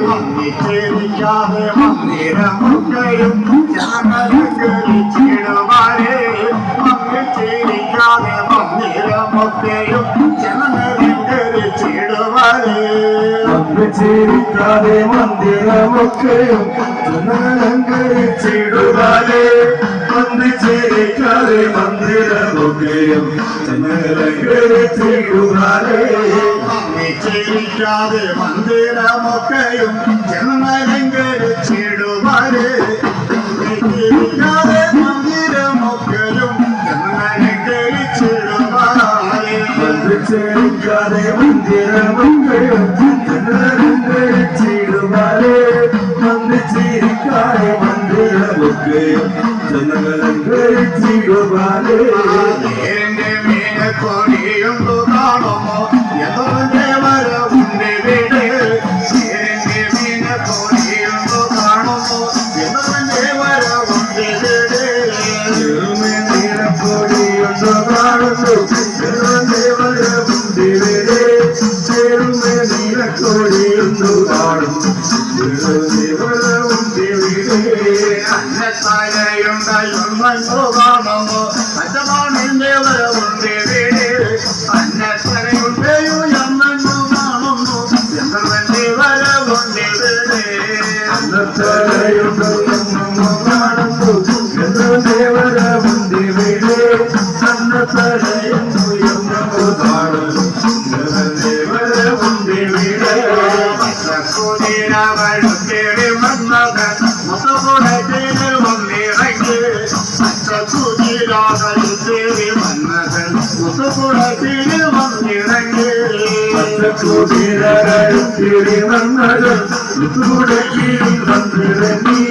മന്നിച്ചേരിക്കാതെ മന്ദിരമൊക്കെയും ജനങ്ങളിച്ചിടുവാരേ മന്നിച്ചേരിക്കാതെ മന്ദിരമൊക്കെയും ജനങ്ങളിച്ചിടുവാരേ മന്നിച്ചേരിക്കാതെ മന്ദിരമൊക്കെയും ജനങ്ങളിച്ചിടുവാരേ മന്നിച്ചേരിക്കാതെ മന്ദിരമൊക്കെയും ജനങ്ങളിച്ചിടുവാരേ മന്നിച്ചേരിക്കാതെ മന്ദിരമൊക്കെയും ജനങ്ങളിച്ചിടുവാരേ മന്നിച്ചേരിക്കാതെ മന്ദിരമൊക്കെയും ജനങ്ങളിച്ചിടുവാരേ മന്നിച്ചേരിക്കാതെ മന്ദിരമൊക്കെയും ജനങ്ങളിച്ചിടുവാരേ മന്നിച്ചേരിക്കാതെ മന്ദിരമൊക്കെയും ജനങ്ങളിച്ചിടുവാരേ എന്റെ മീനക്കൊടിയുണ്ടു കാണുമോ എത്ര ദേവരവുണ്ട് വീട് എന്റെ മീനക്കൊടിയുണ്ടു കാണുമോ എത്ര ദേവരവുണ്ട് വീട് മീനക്കൊടിയുണ്ടു കാണുന്നു ദേവരവുണ്ട് വീട് മീനക്കൊടിയുണ്ടു കാണുന്നു ദേവരവുണ്ട് വീട് അന്നത്തലയുണ്ടോ കാണുമോ അച്ഛനാണിന്റെ വരവുണ്ട് വീട് അന്നത്തലയുണ്ടയോ എന്നു കാണുന്നു ചന്ദ്രന്റെ വരവുണ്ട് വീട് അന്നത്തലയുണ്ടോ കാണുന്നു ദേവരവുണ്ട് വീട് അന്നത്തലയുണ്ടോ കാണുന്നു ദേവരവുണ്ട് വീട് കുതിരവഴുത്തേറി വന്നത് മുത്തുകുടത്തേറി വന്നിറങ്ങി കുതിരവഴുത്തേറി വന്നത് മുത്തുകുടത്തേറി വന്നിറങ്ങി കുതിരവഴുത്തേറി വന്നത് മുത്തുകുടത്തേറി വന്നിറങ്ങി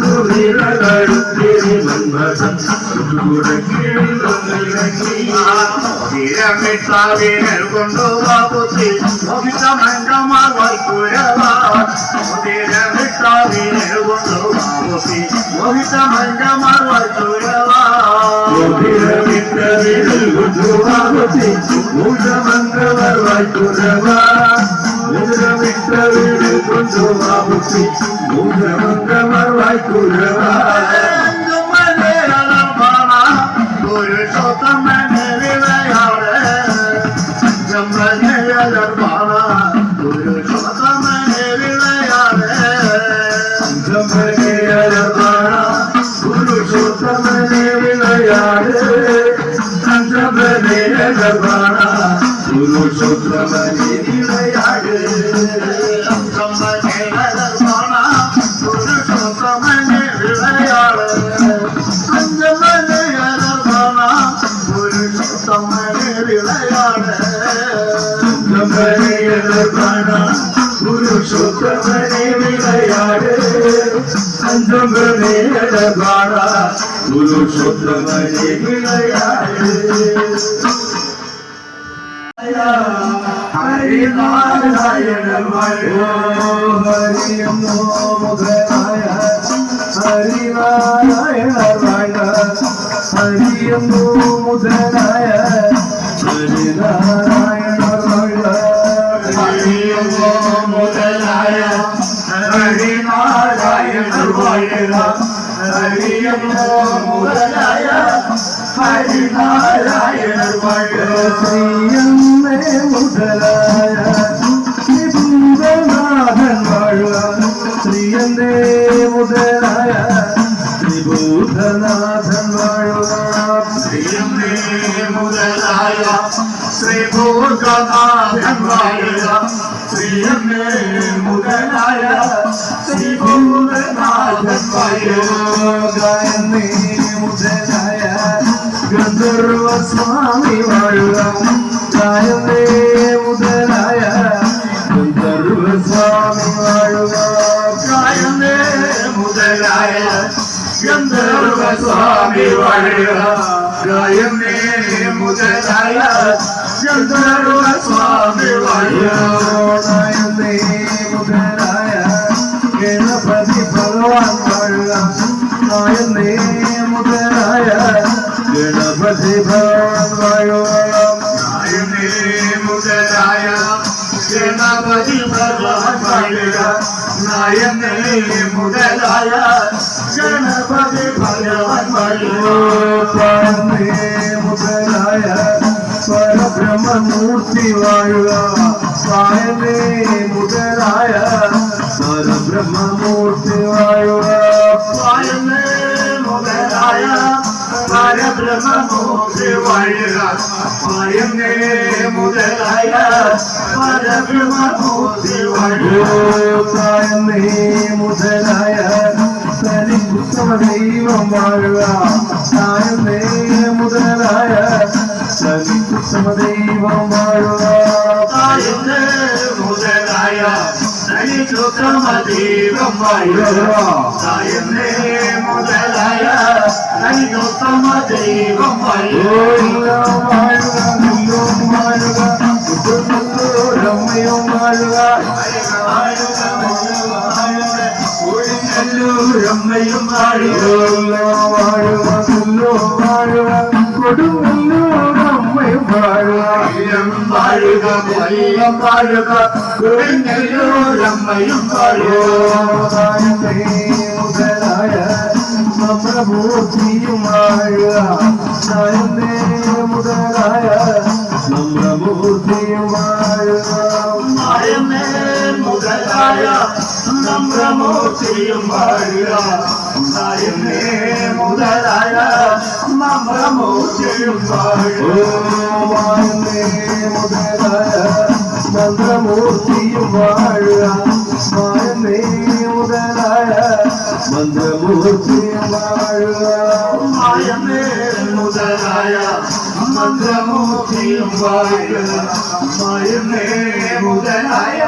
കുതിരവഴുത്തേറി വന്നത് മുത്തുകുടത്തേറി വന്നിറങ്ങി തിരമിട്ടാവിനൽ കൊണ്ടുപോകുത്തി മോഹിതമംഗമാർ വൈക്കുരവാ തിരമിട്ടാവിനൽ കൊണ്ടുപോകുത്തി മോഹിതമംഗമാർ വൈക്കുരവാ തിരമിട്ടാവിനൽ കൊണ്ടുപോകുത്തി മോഹിതമംഗമാർ വൈക്കുരവാ തിരമിട്ടാവിനൽ കൊണ്ടുപോകുത്തി മോഹിതമംഗമാർ വൈക്കുരവാ പുരുഷോത്തമനെ വിളയാട് ജമ്പനയർവാണ പുരുഷോത്തമനെ വിളയാട് ജമ്പനയർവാണ പുരുഷോത്തമനെ വിളയാട് ജമ്പനയർവാണ പുരുഷോത്തമനെ വിളയാട് ജമ്പനയർവാണ പുരുഷോത്തമനെ വിളയാട് പുരുഷോത്തമനെ വിളയാട് അഞ്ചമ്പനേടബാണ പുരുഷോത്തമനെ വിളയാട് ഹരിനാരായണ ഹരിയമോ മുഖനായ ഹരിനാരായണ ഹരിയമോ മുഖനായ ഹരിനാരായണ ഹരിയമോ മുതലായ ഹരിനാരായണ ഹരിയമോ മുതലായ ഹരിനാരായണ ശ്രീയമ്മേ മുതലായ ത്രിഭൂതനാഥൻ വാഴുക ശ്രീയമ്മേ മുതലായ ത്രിഭൂതനാഥൻ വാഴുക ശ്രീയമ്മേ മുതലായ ശ്രീഭൂതനാഥൻ വാഴുക ശ്രീയമ്മേ മുതലായ ശ്രീഭൂതനാഥൻ വാഴുക ഗായന്നേ മുതലായ ഗന്ധർവ സ്വാമി വാഴുക ഗായന്നേ മുതലായ ഗന്ധർവ സ്വാമി വാഴുക ഗായന്നേ മുതലായ ഗന്ധർവ സ്വാമി വാഴുക ഗായന്നേ മുതലായ ഗന്ധർവ സ്വാമി വാഴുക ഗായന്നേ മുതലായ ഗണപതി ഭഗവാൻ വാഴുക ഗായന്നേ മുതലായ ഗണപതി ഭഗവാൻ വാഴുക ഗായന്നേ മുതലായ ഗണപതി ഭഗവാൻ വാഴുക ഗായനേ മുതലായ ഗണപതി ഭഗവാൻ ഗായനേ മുതലായ പരബ്രഹ്മമൂർത്തി വാഴുക ഗായനേ മുതലായ പരബ്രഹ്മമൂർത്തി വാഴുക ഗായനേ മുതലായ പരബ്രഹ്മമൂർത്തി വാഴുക ഗായനേ മുതലായ പരബ്രഹ്മമൂർത്തി വാഴുക ഗായനേ മുതലായ തനിക്കുത്തമ ദൈവം വാഴുക ഗായനേ മുതലായ തനിക്കുത്തമ ദൈവം വാഴുക ഗായനേ മുതലായ തനിക്കുത്തമ ദൈവം വാഴുക ഗായനേ മുതലായ തനിക്കുത്തമ ദൈവം വാഴുക രമ്മയും വാഴുക രമ്മയും വാഴുക വാഴുക വാഴുക കൊടുങ്ങല്ലൂർ അമ്മയും വാഴുക വാഴുക കൊല്ലം വാഴുക കൊടുങ്ങല്ലൂർ അമ്മയും വാഴുക മുതലായ നമ്രമൂർത്തിയും വാഴുക നായനേ മുതലായ നമ്രമൂർത്തിയും വാഴുക നായനേ മുതലായ നമ്രമൂർത്തിയും വാഴുക നായനേ മുതലായ നമ്രമൂർത്തിയും വാഴുക നായനേ മുതലായ മന്ത്രമൂർത്തിയും വാഴുക നായനേ മുതലായ മന്ത്രമൂർത്തിയും വാഴുക നായനേ മുതലായ മന്ത്രമൂർത്തിയും വാഴുക നായനേ മുതലായ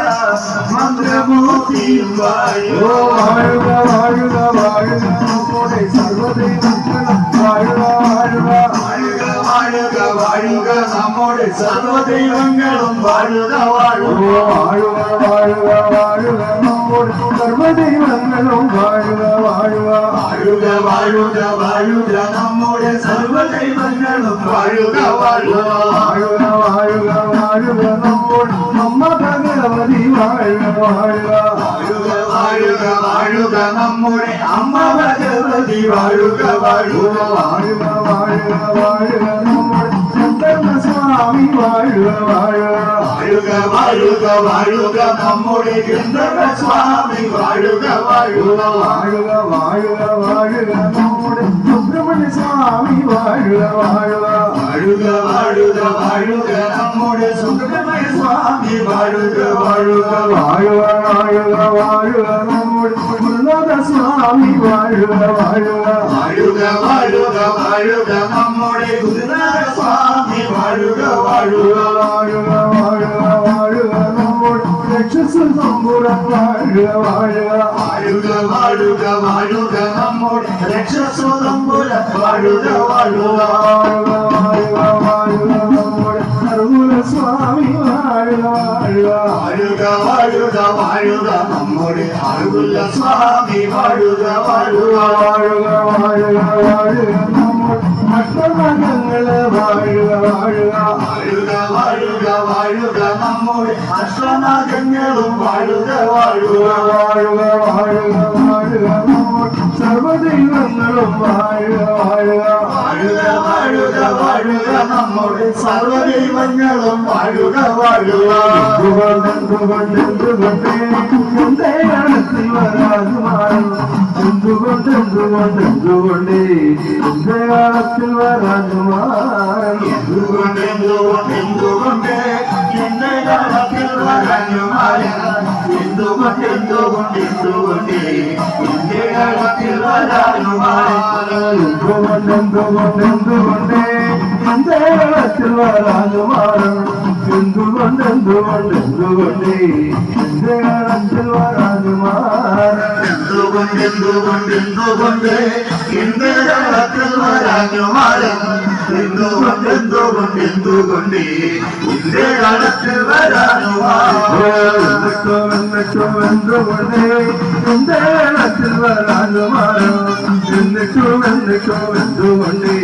മന്ത്രമൂർത്തിയും വാഴുക വാഴുക വാഴുക വാഴുക നമ്മുടെ സർവ്വദൈവങ്ങളും വാഴുക വാഴുക വാഴുക വാഴുക വാഴുക നമ്മുടെ സർവ്വദൈവങ്ങളും വാഴുക വാഴുക വാഴുക വാഴുക വാഴുക നമ്മുടെ സർവ്വദൈവങ്ങളും വാഴുക വാഴുക വാഴുക വാഴുക വാഴുക നമ്മുടെ സർവ്വദൈവങ്ങളും വാഴുക വാഴുക വാഴുക വാഴുക വാഴുക നമ്മുടെ അമ്മ ഭഗവതി വാഴുക വാഴുക വാഴുക വാഴുക വാഴുക നമ്മുടെ അമ്മ ഭഗവതി വാഴുക വാഴുക വാഴുക വാഴുക വാഴുക നമ്മുടെ സ്വാമി വാഴുക വാഴുക വാഴുക വാഴുക വാഴുക നമ്മുടെ സ്വാമി വാഴുക വാഴുക വാഴുക വാഴുക വാഴുക നമ്മുടെ സുബ്രഹ്മണ്യ സ്വാമി വാഴുക വാഴുക വാഴുക വാഴുക വാഴുക നമ്മുടെ സുബ്രഹ്മണ്യ സ്വാമി വാഴുക വാഴുക വാഴുക വാഴുക വാഴുക നമ്മുടെ ഗുരുനാഥ സ്വാമി വാഴുക വാഴുക വാഴുക വാഴുക വാഴുക നമ്മുടെ ഗുരുനാഥ സ്വാമി വാഴുക വാഴുക വാഴുക വാഴുക വാഴുക നമ്മുടെ രക്ഷസ് സമ്പൂർണ്ണ വാഴുക വാഴുക വാഴുക വാഴുക വാഴുക നമ്മുടെ രക്ഷസ്വതമ്പുര വാഴുക വാഴുക വാഴുക വാഴുക വാഴുക നമ്മുടെ സർവ്വ സ്വാമി വാഴുക വാഴുക വാഴുക വാഴുക വാഴുക നമ്മുടെ അറിവുള്ള സ്വാമി വാഴുക വാഴുക വാഴുക വാഴുക വാഴുക നമ്മുടെ അഷ്ടമംഗള് വാഴുക വാഴുക വാഴുക വാഴുക വാഴുക നമ്മുടെ അഷ്ടനാഗങ്ങളും വാഴുക വാഴുക വാഴുക വാഴുക വാഴുക നമ്മുടെ സർവ്വദൈവങ്ങളും വാഴുക വാഴുക വാഴുക വാഴുക വാഴുക നമ്മുടെ സർവ്വദൈവങ്ങളും വാഴുക വാഴുക എന്തുകൊണ്ടെന്തുകൊണ്ടേ എന്തേ അടുത്തിൽ വരാതുമാറും എന്തുകൊണ്ടെന്തുകൊണ്ടേ എന്തേ കാലത്തിൽ വരാതുമാറും എന്തുകൊണ്ട് എന്റെ കാലത്തിൽ വരാനുമായ എന്തുകൊണ്ട് എന്റെ കാലത്തിൽ വരാനുമായ എന്തുകൊണ്ടെന്തുകൊണ്ടേ എന്തേ കാലത്തിൽ വരാതുമാറും എന്തുകൊണ്ടെന്തുകൊണ്ടേ എന്തേ കാലത്തിൽ വരാതുമാറും എന്തുകൊണ്ട് എന്റെ കളത്തിൽ വരാഞ്ഞു മാറും എന്തുകൊണ്ട് എന്റെ കളത്തിൽ വരാഞ്ഞു എന്നിട്ടും എന്തുകൊണ്ട് എന്റെ കളത്തിൽ വരാഞ്ഞു മാറും എന്നിട്ടും എന്തുകൊണ്ട്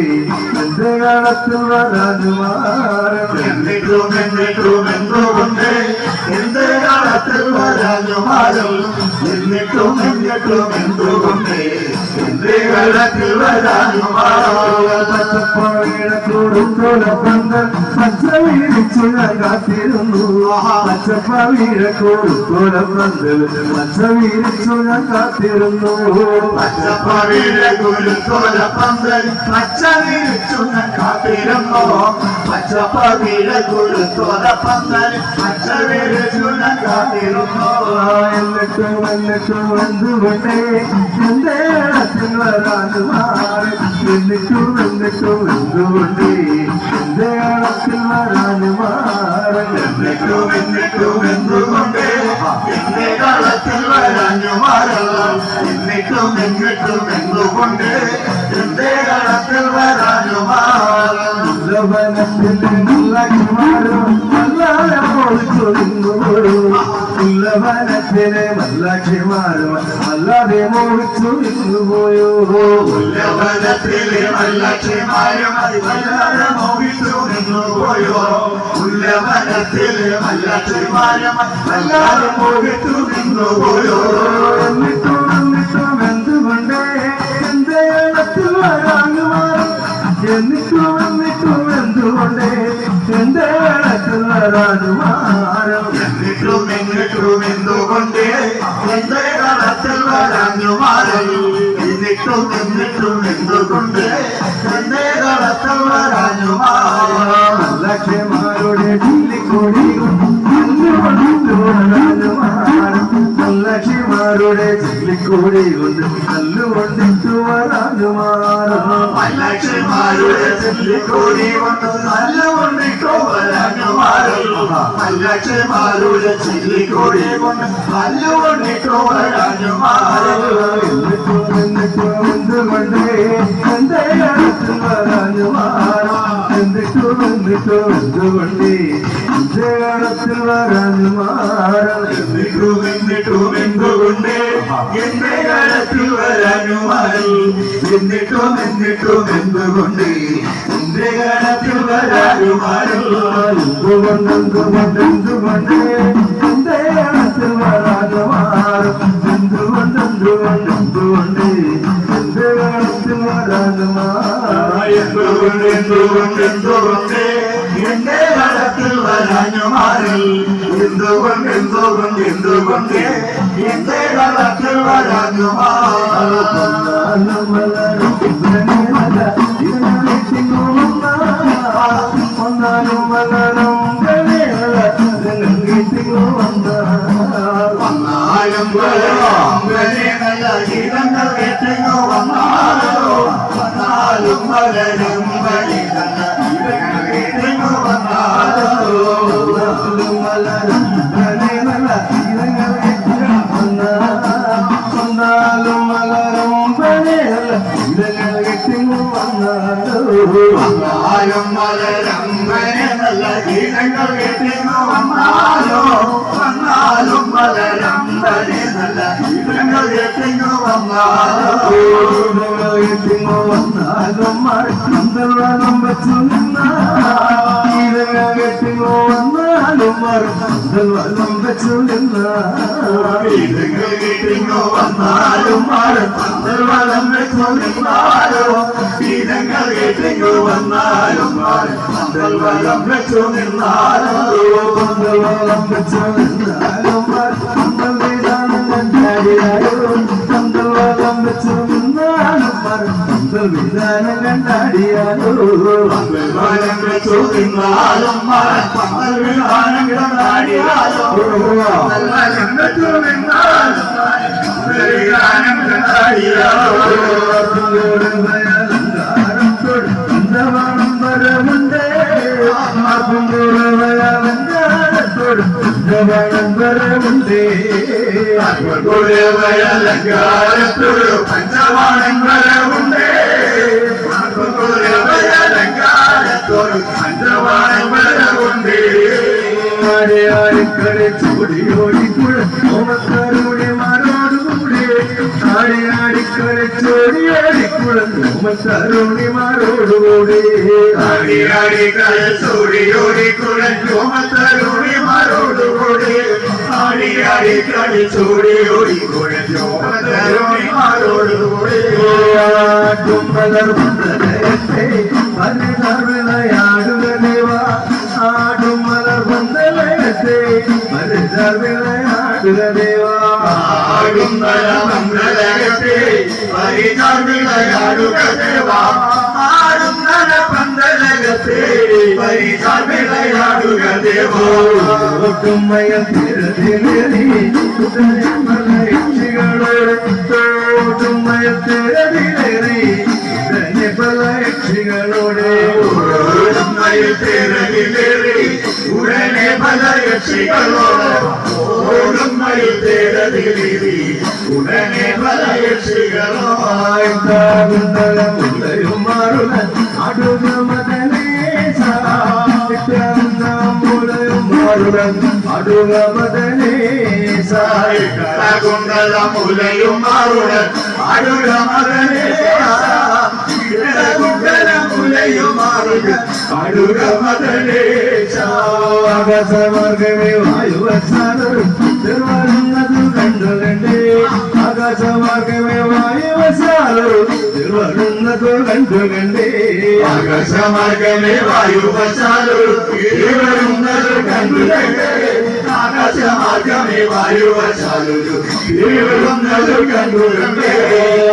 എന്റെ കളത്തിൽ വരാഞ്ഞു മാറും എന്നിട്ടും എന്തുകൊണ്ട് എന്റെ കളത്തിൽ വരാഞ്ഞു മാറും എന്നിട്ടും എന്തുകൊണ്ട് എന്റെ കളത്തിൽ വരാഞ്ഞു പച്ചവീരിച്ചു ഞാൻ കാത്തിരുന്നു പച്ചവീരിച്ചു ഞാൻ കാത്തിരുന്നു എന്നിട്ടും എന്തുകൊണ്ട് എന്റെ കളത്തിൽ വരാഞ്ഞു മാറി എന്നിട്ടും എന്തുകൊണ്ട് എന്റെ കളത്തിൽ വരാഞ്ഞു മാറി എന്നിട്ടും എന്തുകൊണ്ട് എന്റെ കളത്തിൽ വരാഞ്ഞു മാറും എന്നിട്ടും എന്തുകൊണ്ട് എന്റെ കളത്തിൽ വരാഞ്ഞു മാറും ഉല്ലവനത്തിലെ മല്ലാക്ഷിമാരും അല്ലാതെ മോഹിച്ചു നിന്നുപോയോ ഉല്ലവനത്തിലെ മല്ലാക്ഷിമാരും അല്ലാതെ മോഹിച്ചു നിന്നുപോയോ ഉല്ലവനത്തിലെ മല്ലാക്ഷിമാരും അല്ലാതെ മോഹിച്ചു നിന്നുപോയോ എന്നിട്ടും എന്തുകൊണ്ട് എന്റെ കളത്തിൽ വരാഞ്ഞു മാറും എന്നിട്ടും എന്തുകൊണ്ട് എന്റെ കളത്തിൽ വരാഞ്ഞു മാറും എന്നിട്ടും എന്തുകൊണ്ട് എന്റെ കളത്തിൽ വരാഞ്ഞു മാറും എന്നിട്ടും എന്തുകൊണ്ട് എന്റെ കളത്തിൽ വരാഞ്ഞു മാറും ലക്ഷ്യമാരുടെ ചില്ലിക്കൊടിയും ലക്ഷ്യമാരുടെ ചില്ലിക്കൊടി കൊണ്ട് നല്ലുകൊണ്ടിട്ടു വരാഞ്ഞു മാറും മല്ലക്ഷിമാരുടെ ചില്ലിക്കോടി കൊണ്ട് നല്ലുകൊണ്ടിട്ടു വരാഞ്ഞു മാറും മല്ലക്ഷിമാരുടെ ചില്ലിക്കോടി കൊണ്ട് നല്ലുകൊണ്ടിട്ടു വരാഞ്ഞു മാറും എന്നിട്ടും എന്തുകൊണ്ട് എന്റെ കളത്തിൽ വരാഞ്ഞു മാറും എന്നിട്ടും എന്തുകൊണ്ട് എന്റെ കളത്തിൽ വരാഞ്ഞു മാറും എന്നിട്ടും എന്തുകൊണ്ട് എന്റെ കളത്തിൽ വരാഞ്ഞു മാറും എന്നിട്ടും എന്തുകൊണ്ട് എന്റെ കളത്തിൽ വരാഞ്ഞു മാറും എന്തുകൊണ്ട് എന്റെ കളത്തിൽ വരാഞ്ഞു മാറും എന്തുകൊണ്ട് എന്റെ കളത്തിൽ വരാഞ്ഞു മാറും എന്തുകൊണ്ട് എന്റെ കളത്തിൽ വരാഞ്ഞു മാറും എന്തുകൊണ്ട് എന്റെ കളത്തിൽ വരാഞ്ഞു വന്നാലും നല്ല ഗീതങ്ങൾ കേട്ടിങ്ങോ വന്നാലോ വന്നാലും വളരും കേട്ടിങ്ങോ വന്നാലോ വന്നാലും മലരും വന്നാലും മലരം നല്ല ഗീതങ്ങൾ കേട്ടിങ്ങോ വന്നാലോ വന്നാലും മലരം നല്ല ഗീതങ്ങൾ കേട്ടിങ്ങോ വന്നാലോ വന്നാലും വെച്ചു വന്നാലും വെച്ചു കേട്ടിങ്ങോ വന്നാലും വളം വെച്ചു നിന്നാലോ ഗീതങ്ങൾ കേട്ടിങ്ങോ വന്നാലും വളം വെച്ചു നിന്നാലോ വളം വെച്ചു നിന്നാലും വളം വെച്ചു നിന്നാലും വിധാനം കണ്ടാടിയാലോ വളം വെച്ചു നിന്നാലും വിധാനം കണ്ടാടിയാലോ വളം വെച്ചു നിന്നാലും വിധാനം കണ്ടാടിയാലോ വരമുണ്ട് പഞ്ചവാണം വരവുണ്ടേ അലങ്കാരത്തൊരു പഞ്ചവാണം വരവുണ്ടേ അലങ്കാരത്തൊരു പഞ്ചവാണം വരവുണ്ടേ ആടെ ആടിക്കളി ചോടിയോടിക്കുഴോമത്തരുടെ മാരോടുകൂടെ ആടെ ആടിക്കളി ചോടിയോടിക്കുഴോമത്തരുടെ മാരോടുകൂടെ ആടി ആടിക്കളി ചോടിയോടിക്കുഴോമത്തരുടെ മാരോടുകൂടെ ആടി ആടിക്കളി ചോടിയോടിക്കുഴോമത്തരുടെ മാരോടുകൂടെ ആട്ടും മലർവന്തലയത്തെ മരുതവിളയാടുക ദേവാ ആടും മലർവന്തലയത്തെ മരുതവിളയാടുക ദേവാ ആടും മലർവന്തലയത്തെ മരുതവിളയാടുക ദേവാ ആടും മലർവന്തലയത്തെ മരുതവിളയാടുക ദേവാ ഓട്ടുമയം തിരതിലേറി മലയക്ഷികളോട് തോട്ടുമയത്തിരതിലേറി പലയക്ഷികളോടെ ഉടനെ പലയക്ഷികളോട് ഓടുമയിൽ തേരതിലേറി ഉടനെ പലയക്ഷികളോട് മുല്ലയും മാറുക അടുക മദനേശ മുലയും മാറുക അടുക മദനേശ മുലയും മാറുക അടുക മദനേശ അടുക മദനേശ ആകാശമാർഗമേ വായുവസാലും തിരുവരുന്നത് കണ്ടുകണ്ടേ ആകാശമാർഗമേ വായുവസാലും തിരുവരുന്നത് കണ്ടുകണ്ടേ ആകാശമാർഗമേ വായുവസാലും തിരുവരുന്നത് കണ്ടുകണ്ടേ ആകാശമാർഗമേ വായുവസാലും തിരുവരുന്നത് കണ്ടുകണ്ടേ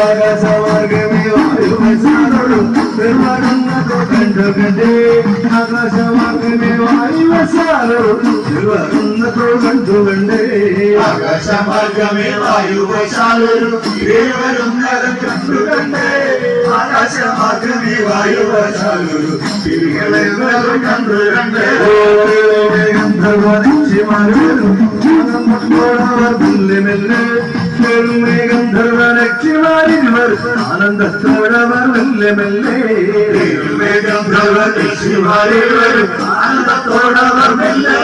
ആകാശമാർഗമേ വായുവസാലും തിരുവരുന്നത് കണ്ടുകണ്ടേ ആകാശമാർഗമേ വായുവസാലും തിരുവരുന്നത് കണ്ടുകണ്ടേ ആകാശമാർഗമേ വായുവസാലും തിരുവരുന്നത് കണ്ടുകണ്ടേ ആകാശമാർഗമേ വായുവസാലും തിരുവരുന്നത് കണ്ടുകണ്ടേ ഗന്ധർവലക്ഷിമാരിവർ ആനന്ദത്തോടവർ മെല്ലെ മെല്ലെ ആനന്ദത്തോടവർ മെല്ലെ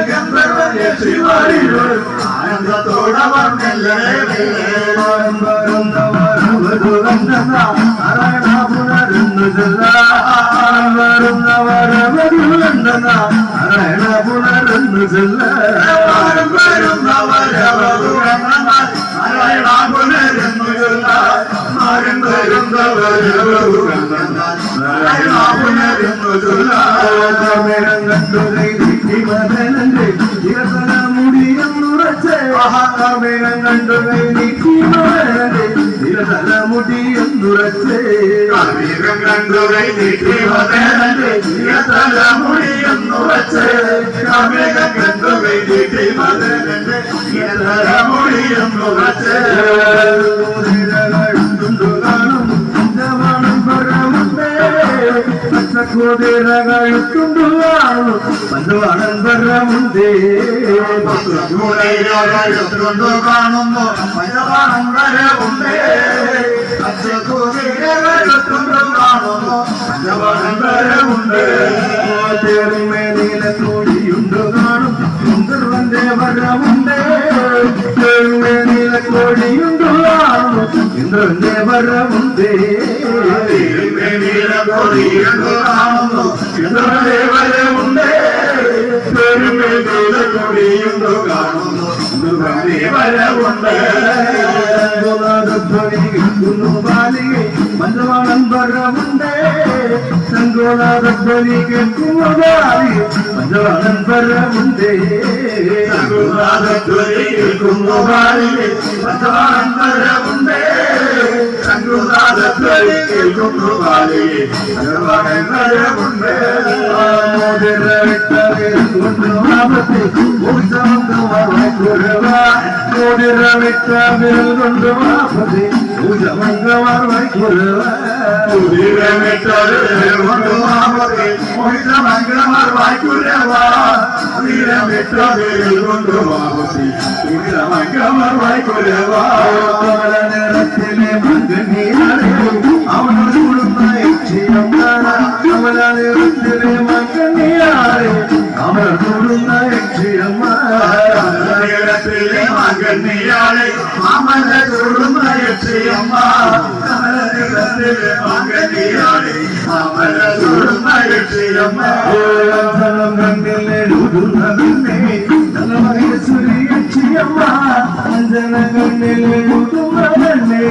ഗന്ധർവലക്ഷിമാരിവർ ആനന്ദത്തോടവർ മെല്ലെ നാരായണ പുനരുന്നു നാരായണ പുനരുന്നു മുടിയെന്നുറച്ച് മഹാമേളം കണ്ടു കൈ നീക്കി മുടിയെന്നുറച്ച് കണ്ടുകൈ നീട്ടി മുടിയെന്നുറച്ച് കണ്ടുകൈ നീട്ടി മുടിയെന്നുറച്ച് കുതിരകളുണ്ടു കാണും പഞ്ചവാണൻ വരമുണ്ടേ കുതിരകളുണ്ടു കാണുന്നു പഞ്ചവാണൻ വരമുണ്ടേ കുതിരകളുണ്ടു കാണുന്നു പഞ്ചവാണൻ വരമുണ്ടേ തേരുമേനിലെ കോടിയുണ്ടു കാണും സുന്ദർവന്റെ വരമുണ്ടേ തേരുമേനിലെ കോടിയുണ്ടു കാണും ഇന്ദ്രന്റെ വരമുണ്ടേ കാണുന്നു ഇന്ദ്രന്റെ വരമുണ്ടേ കൊടിയുണ്ടു കാണുന്നു ഇന്ദ്രന്റെ വരമുണ്ടേ മഞ്ചവാണൻ വരമുണ്ടേ സംഗോളാധ്വനി കേൾക്കുമോ മഞ്ചവാണൻ വരമുണ്ടേ സംഗോളാധ്വനി കേൾക്കുമോ മഞ്ചവാണൻ വരമുണ്ടേ സംഗോളാധ്വനി കേൾക്കുമോ മഞ്ചവാണൻ വരമുണ്ടേ ഉത്സവം മോതിരമിട്ട വിരൽ കൊണ്ട് വാപ്പതി പൂജമംഗമാർ വൈക്കുരുവ നിറത്തിലെ മകനീയാളെ അവനോട് കൊടുത്ത യക്ഷിയമ്മ കമല നിറത്തിലെ മകനീയാളെ അവർ കൂടുന്ന യക്ഷിയമ്മ മകനിയാളെ അമല ചൂടുന്ന യക്ഷിയമ്മ മകനിയാളെ അമല ചൂടുന്ന യക്ഷിയമ്മ കണ്ണിലെഴുതുന്ന പിന്നെ മഹേശ്വരി യക്ഷിയമ്മ അഞ്ജന കണ്ണിലെഴുതുന്ന തന്നെ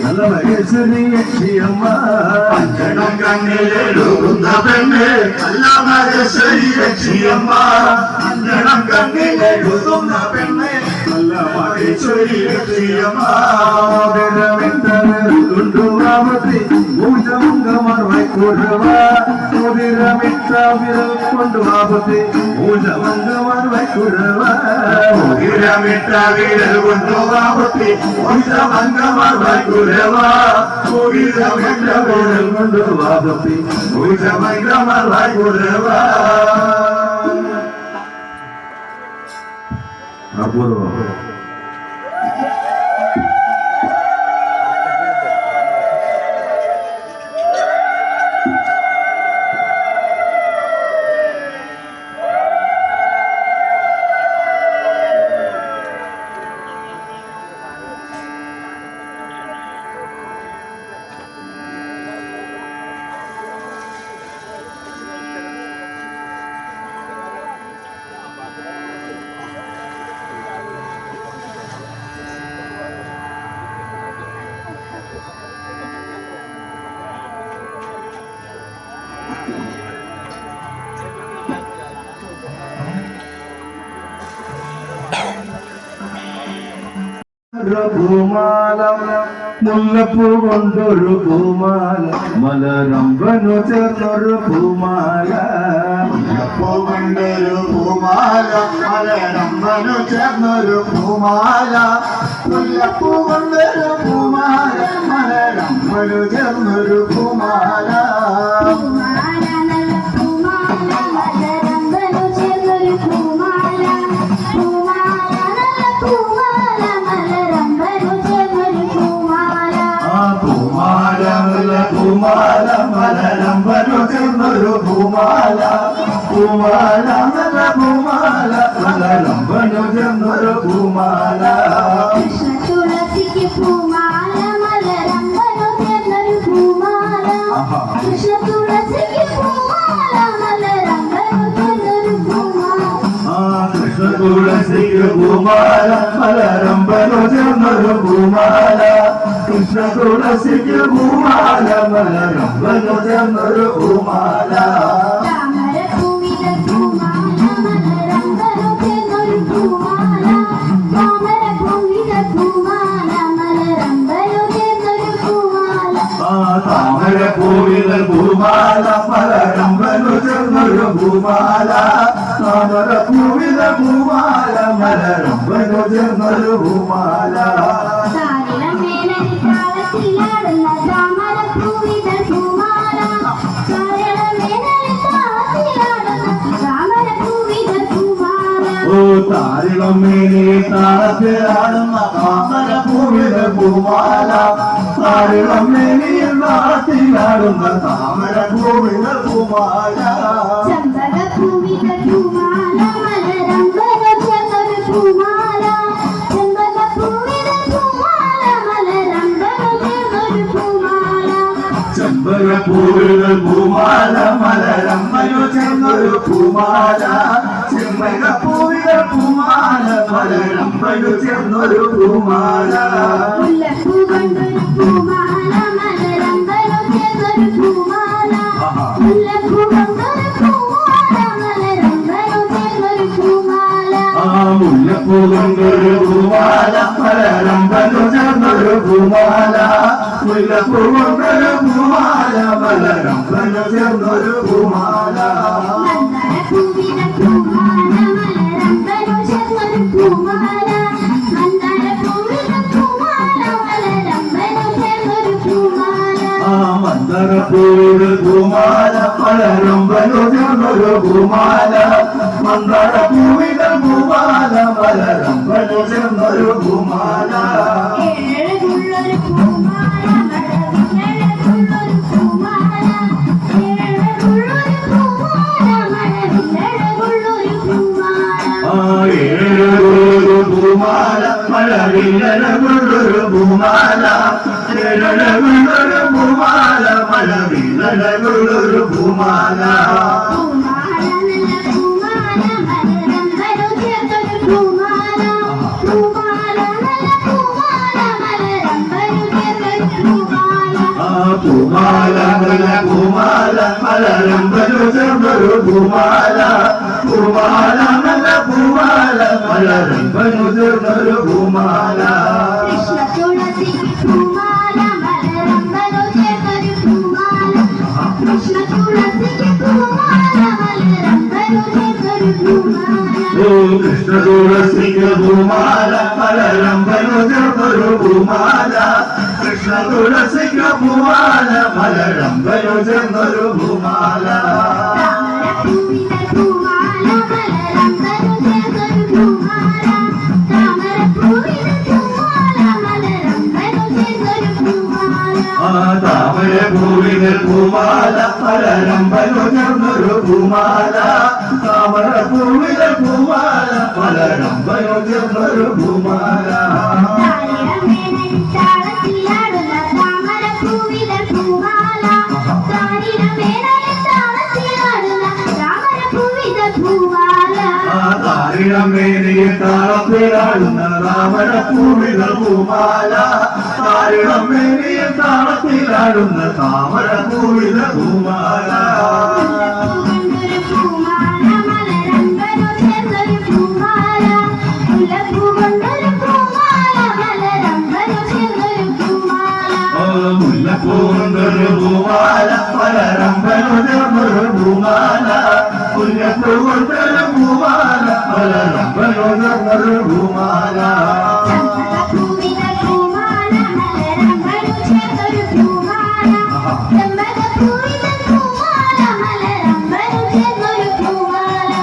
നല്ല മഹേശ്വരി യക്ഷിയമ്മ അഞ്ജനം കണ്ണിലെഴുതുന്ന പെണ്ണ് നല്ല മഹേശ്വരി യക്ഷിയമ്മ അഞ്ജനം കണ്ണിലെഴുതുന്ന പെണ്ണ് നല്ല മഹേശ്വരി യക്ഷിയമ്മ കൊണ്ടുവാമത്തി പൂജമംഗമാർ വൈക്കുരുവ മോതിരമിട്ട വിരൽ കൊണ്ടുവാമത്തി പൂജമംഗമാർ വൈക്കുരുവ മോതിരമിട്ട വിരൽ കൊണ്ടുവാമത്തി പൂജമംഗമാർ വൈക്കുരുവ മോതിരമിട്ട വിരൽ കൊണ്ടുവാമത്തി പൂജമംഗമാർ വൈക്കുരുവ അപൂർവം പൂമാല മുല്ലപ്പൂ കൊണ്ടൊരു പൂമാല മലരമ്പനു ചേർന്നൊരു പൂമാല കൊണ്ടൊരു പൂമാല മലരമ്പനു ചേർന്നൊരു പൂമാല മുല്ലപ്പൂ കൊണ്ടൊരു പൂമാല മലരമ്പനു ചേർന്നൊരു പൂമാല പൂമാല മലരമ്പനു ചേർന്നൊരു പൂമാല പൂമാല നല്ല പൂമാല മലരമ്പനു ചേർന്നൊരു പൂമാല തുളസിക്ക് പൂമാല മലരമ്പനു ചേർന്നൊരു പൂമാല തുളസിക്ക് പൂമാല മലരമ്പനു ചേർന്നൊരു പൂമാല തുളസിക്ക് പൂമാല മലരമ്പനു ചേർന്നൊരു പൂമാല കൃഷ്ണ തുളസിക്ക് പൂമാല മലരമ്പനു ചേർന്നൊരു പൂമാല താമരപ്പൂവിലെ പൂമാല മലരമ്പനു ചേർന്നൊരു പൂമാല താമരപ്പൂവിലെ പൂമാല മലരമ്പനു ചേർന്നൊരു പൂമാല താമരപ്പൂവിലെ പൂമാല മലരമ്പനു ചേർന്നൊരു പൂമാല താമരപ്പൂവിലെ പൂമാല മലരമ്പനു ചേർന്നൊരു പൂമാല താരമേനലിത്താളത്തിലാടുന്ന താമരപ്പൂവിലെ പൂമാല താരമേനലിത്താളത്തിലാടുന്ന താമരപ്പൂവിലെ പൂമാല ഓ താരിളമേനി താളത്തിലാടുന്ന താമരപ്പൂവിലെ പൂമാല താരിളമേനി താളത്തിലാടുന്ന താമരപ്പൂവിലെ പൂമാല ചെമ്പകപ്പൂവിലെ പൂമാല മലരമ്പനു ചേർന്നൊരു പൂമാല ചെമ്പകപ്പൂവിലെ പൂമാല മലരമ്പനു ചേർന്നൊരു പൂമാല ചെമ്പകപ്പൂവിലെ പൂമാല മലരമ്പനു ചേർന്നൊരു പൂമാല ചെമ്പകപ്പൂവിലെ പൂമാല മലരമ്പനു ചേർന്നൊരു പൂമാല മുല്ലപ്പൂ കൊണ്ടൊരു പൂമാല മലരമ്പനു ചേർന്നൊരു പൂമാല മുല്ലപ്പൂ കൊണ്ടൊരു പൂമാല മലരമ്പനു ചേർന്നൊരു പൂമാല മുല്ലപ്പൂ കൊണ്ടൊരു പൂമാല മലരമ്പനു ചേർന്നൊരു പൂമാല മുല്ലപ്പൂ കൊണ്ടൊരു പൂമാല മലരമ്പനു ചേർന്നൊരു പൂമാല മന്ദാരപ്പൂവിലെ പൂമാല മലരമ്പനു ചേർന്നൊരു പൂമാല മന്ദാര മന്ദാരപ്പൂവിൽ പൂമാല മലരമ്പനു ചേർന്നൊരു പൂമാല മന്ദാരപ്പൂവിൽ പൂമാല മലരമ്പനു ചേർന്നൊരു പൂമാല ഏഴകുള്ളൊരു പൂമാല മഴവില്ലഴകുള്ളൊരു പൂമാല ഏഴകുള്ളൊരു പൂമാല മഴവില്ലഴകുള്ളൊരു പൂമാല ഏഴൊരു പൂമാല മഴവില്ലഴകുള്ളൊരു പൂമാല ഏഴകുള്ളൊരു പൂമാല മഴവില്ലഴകുള്ളൊരു പൂമാല പൂമാല നല്ല പൂമാല മലരമ്പനു ചേർന്നൊരു പൂമാല പൂമാല നല്ല പൂമാല മലരമ്പനു ചേർന്നൊരു പൂമാല പൂമാല നല്ല പൂമാല മലരമ്പനു ചേർന്നൊരു പൂമാല പൂമാല നല്ല പൂമാല മലരമ്പനു ചേർന്നൊരു പൂമാല കൃഷ്ണ തുളസിക്ക് പൂമാല മലരമ്പനു ചേർന്നൊരു പൂമാല കൃഷ്ണ തുളസിക്ക് പൂമാല മലരമ്പനു ചേർന്നൊരു പൂമാല കൃഷ്ണ തുളസിക്ക് പൂമാല മലരമ്പനു ചേർന്നൊരു പൂമാല കൃഷ്ണ തുളസിക്ക് പൂമാല മലരമ്പനു ചേർന്നൊരു പൂമാല താമരപ്പൂവിന്റെ പൂമാല മലരമ്പനു ചേർന്നൊരു പൂമാല താമരപ്പൂവിന്റെ പൂമാല മലരമ്പനു ചേർന്നൊരു പൂമാല താമരപ്പൂവിന് പൂമാല മലരമ്പനു ചേർന്നൊരു പൂമാല താമരപ്പൂവിന് പൂമാല മലരമ്പനു ചേർന്നൊരു പൂമാല താളിടമേനയിൽ താളത്തിലാടുന്ന താമരപ്പൂവിന്റെ പൂമാല താളിടമേനയിൽ താളത്തിലാടുന്ന താമരപ്പൂവിന്റെ പൂമാല താരിടമേനിയെ താളത്തിലാടുന്ന താമരപ്പൂവിന് പൂമാല താരിടമേനിയെ താളത്തിലാടുന്ന താമരപ്പൂവിന് പൂമാല മുല്ലപ്പൂ കൊണ്ടൊരു പൂമാല മലരമ്പനു ചേർന്നൊരു പൂമാല മുല്ലപ്പൂ കൊണ്ടൊരു പൂമാല മലരമ്പനു ചേർന്നൊരു പൂമാല ചെമ്പകപ്പൂവിന്റെ പൂമാല മലരമ്പനു ചേർന്നൊരു പൂമാല ചെമ്പകപ്പൂവിന്റെ പൂമാല മലരമ്പനു ചേർന്നൊരു പൂമാല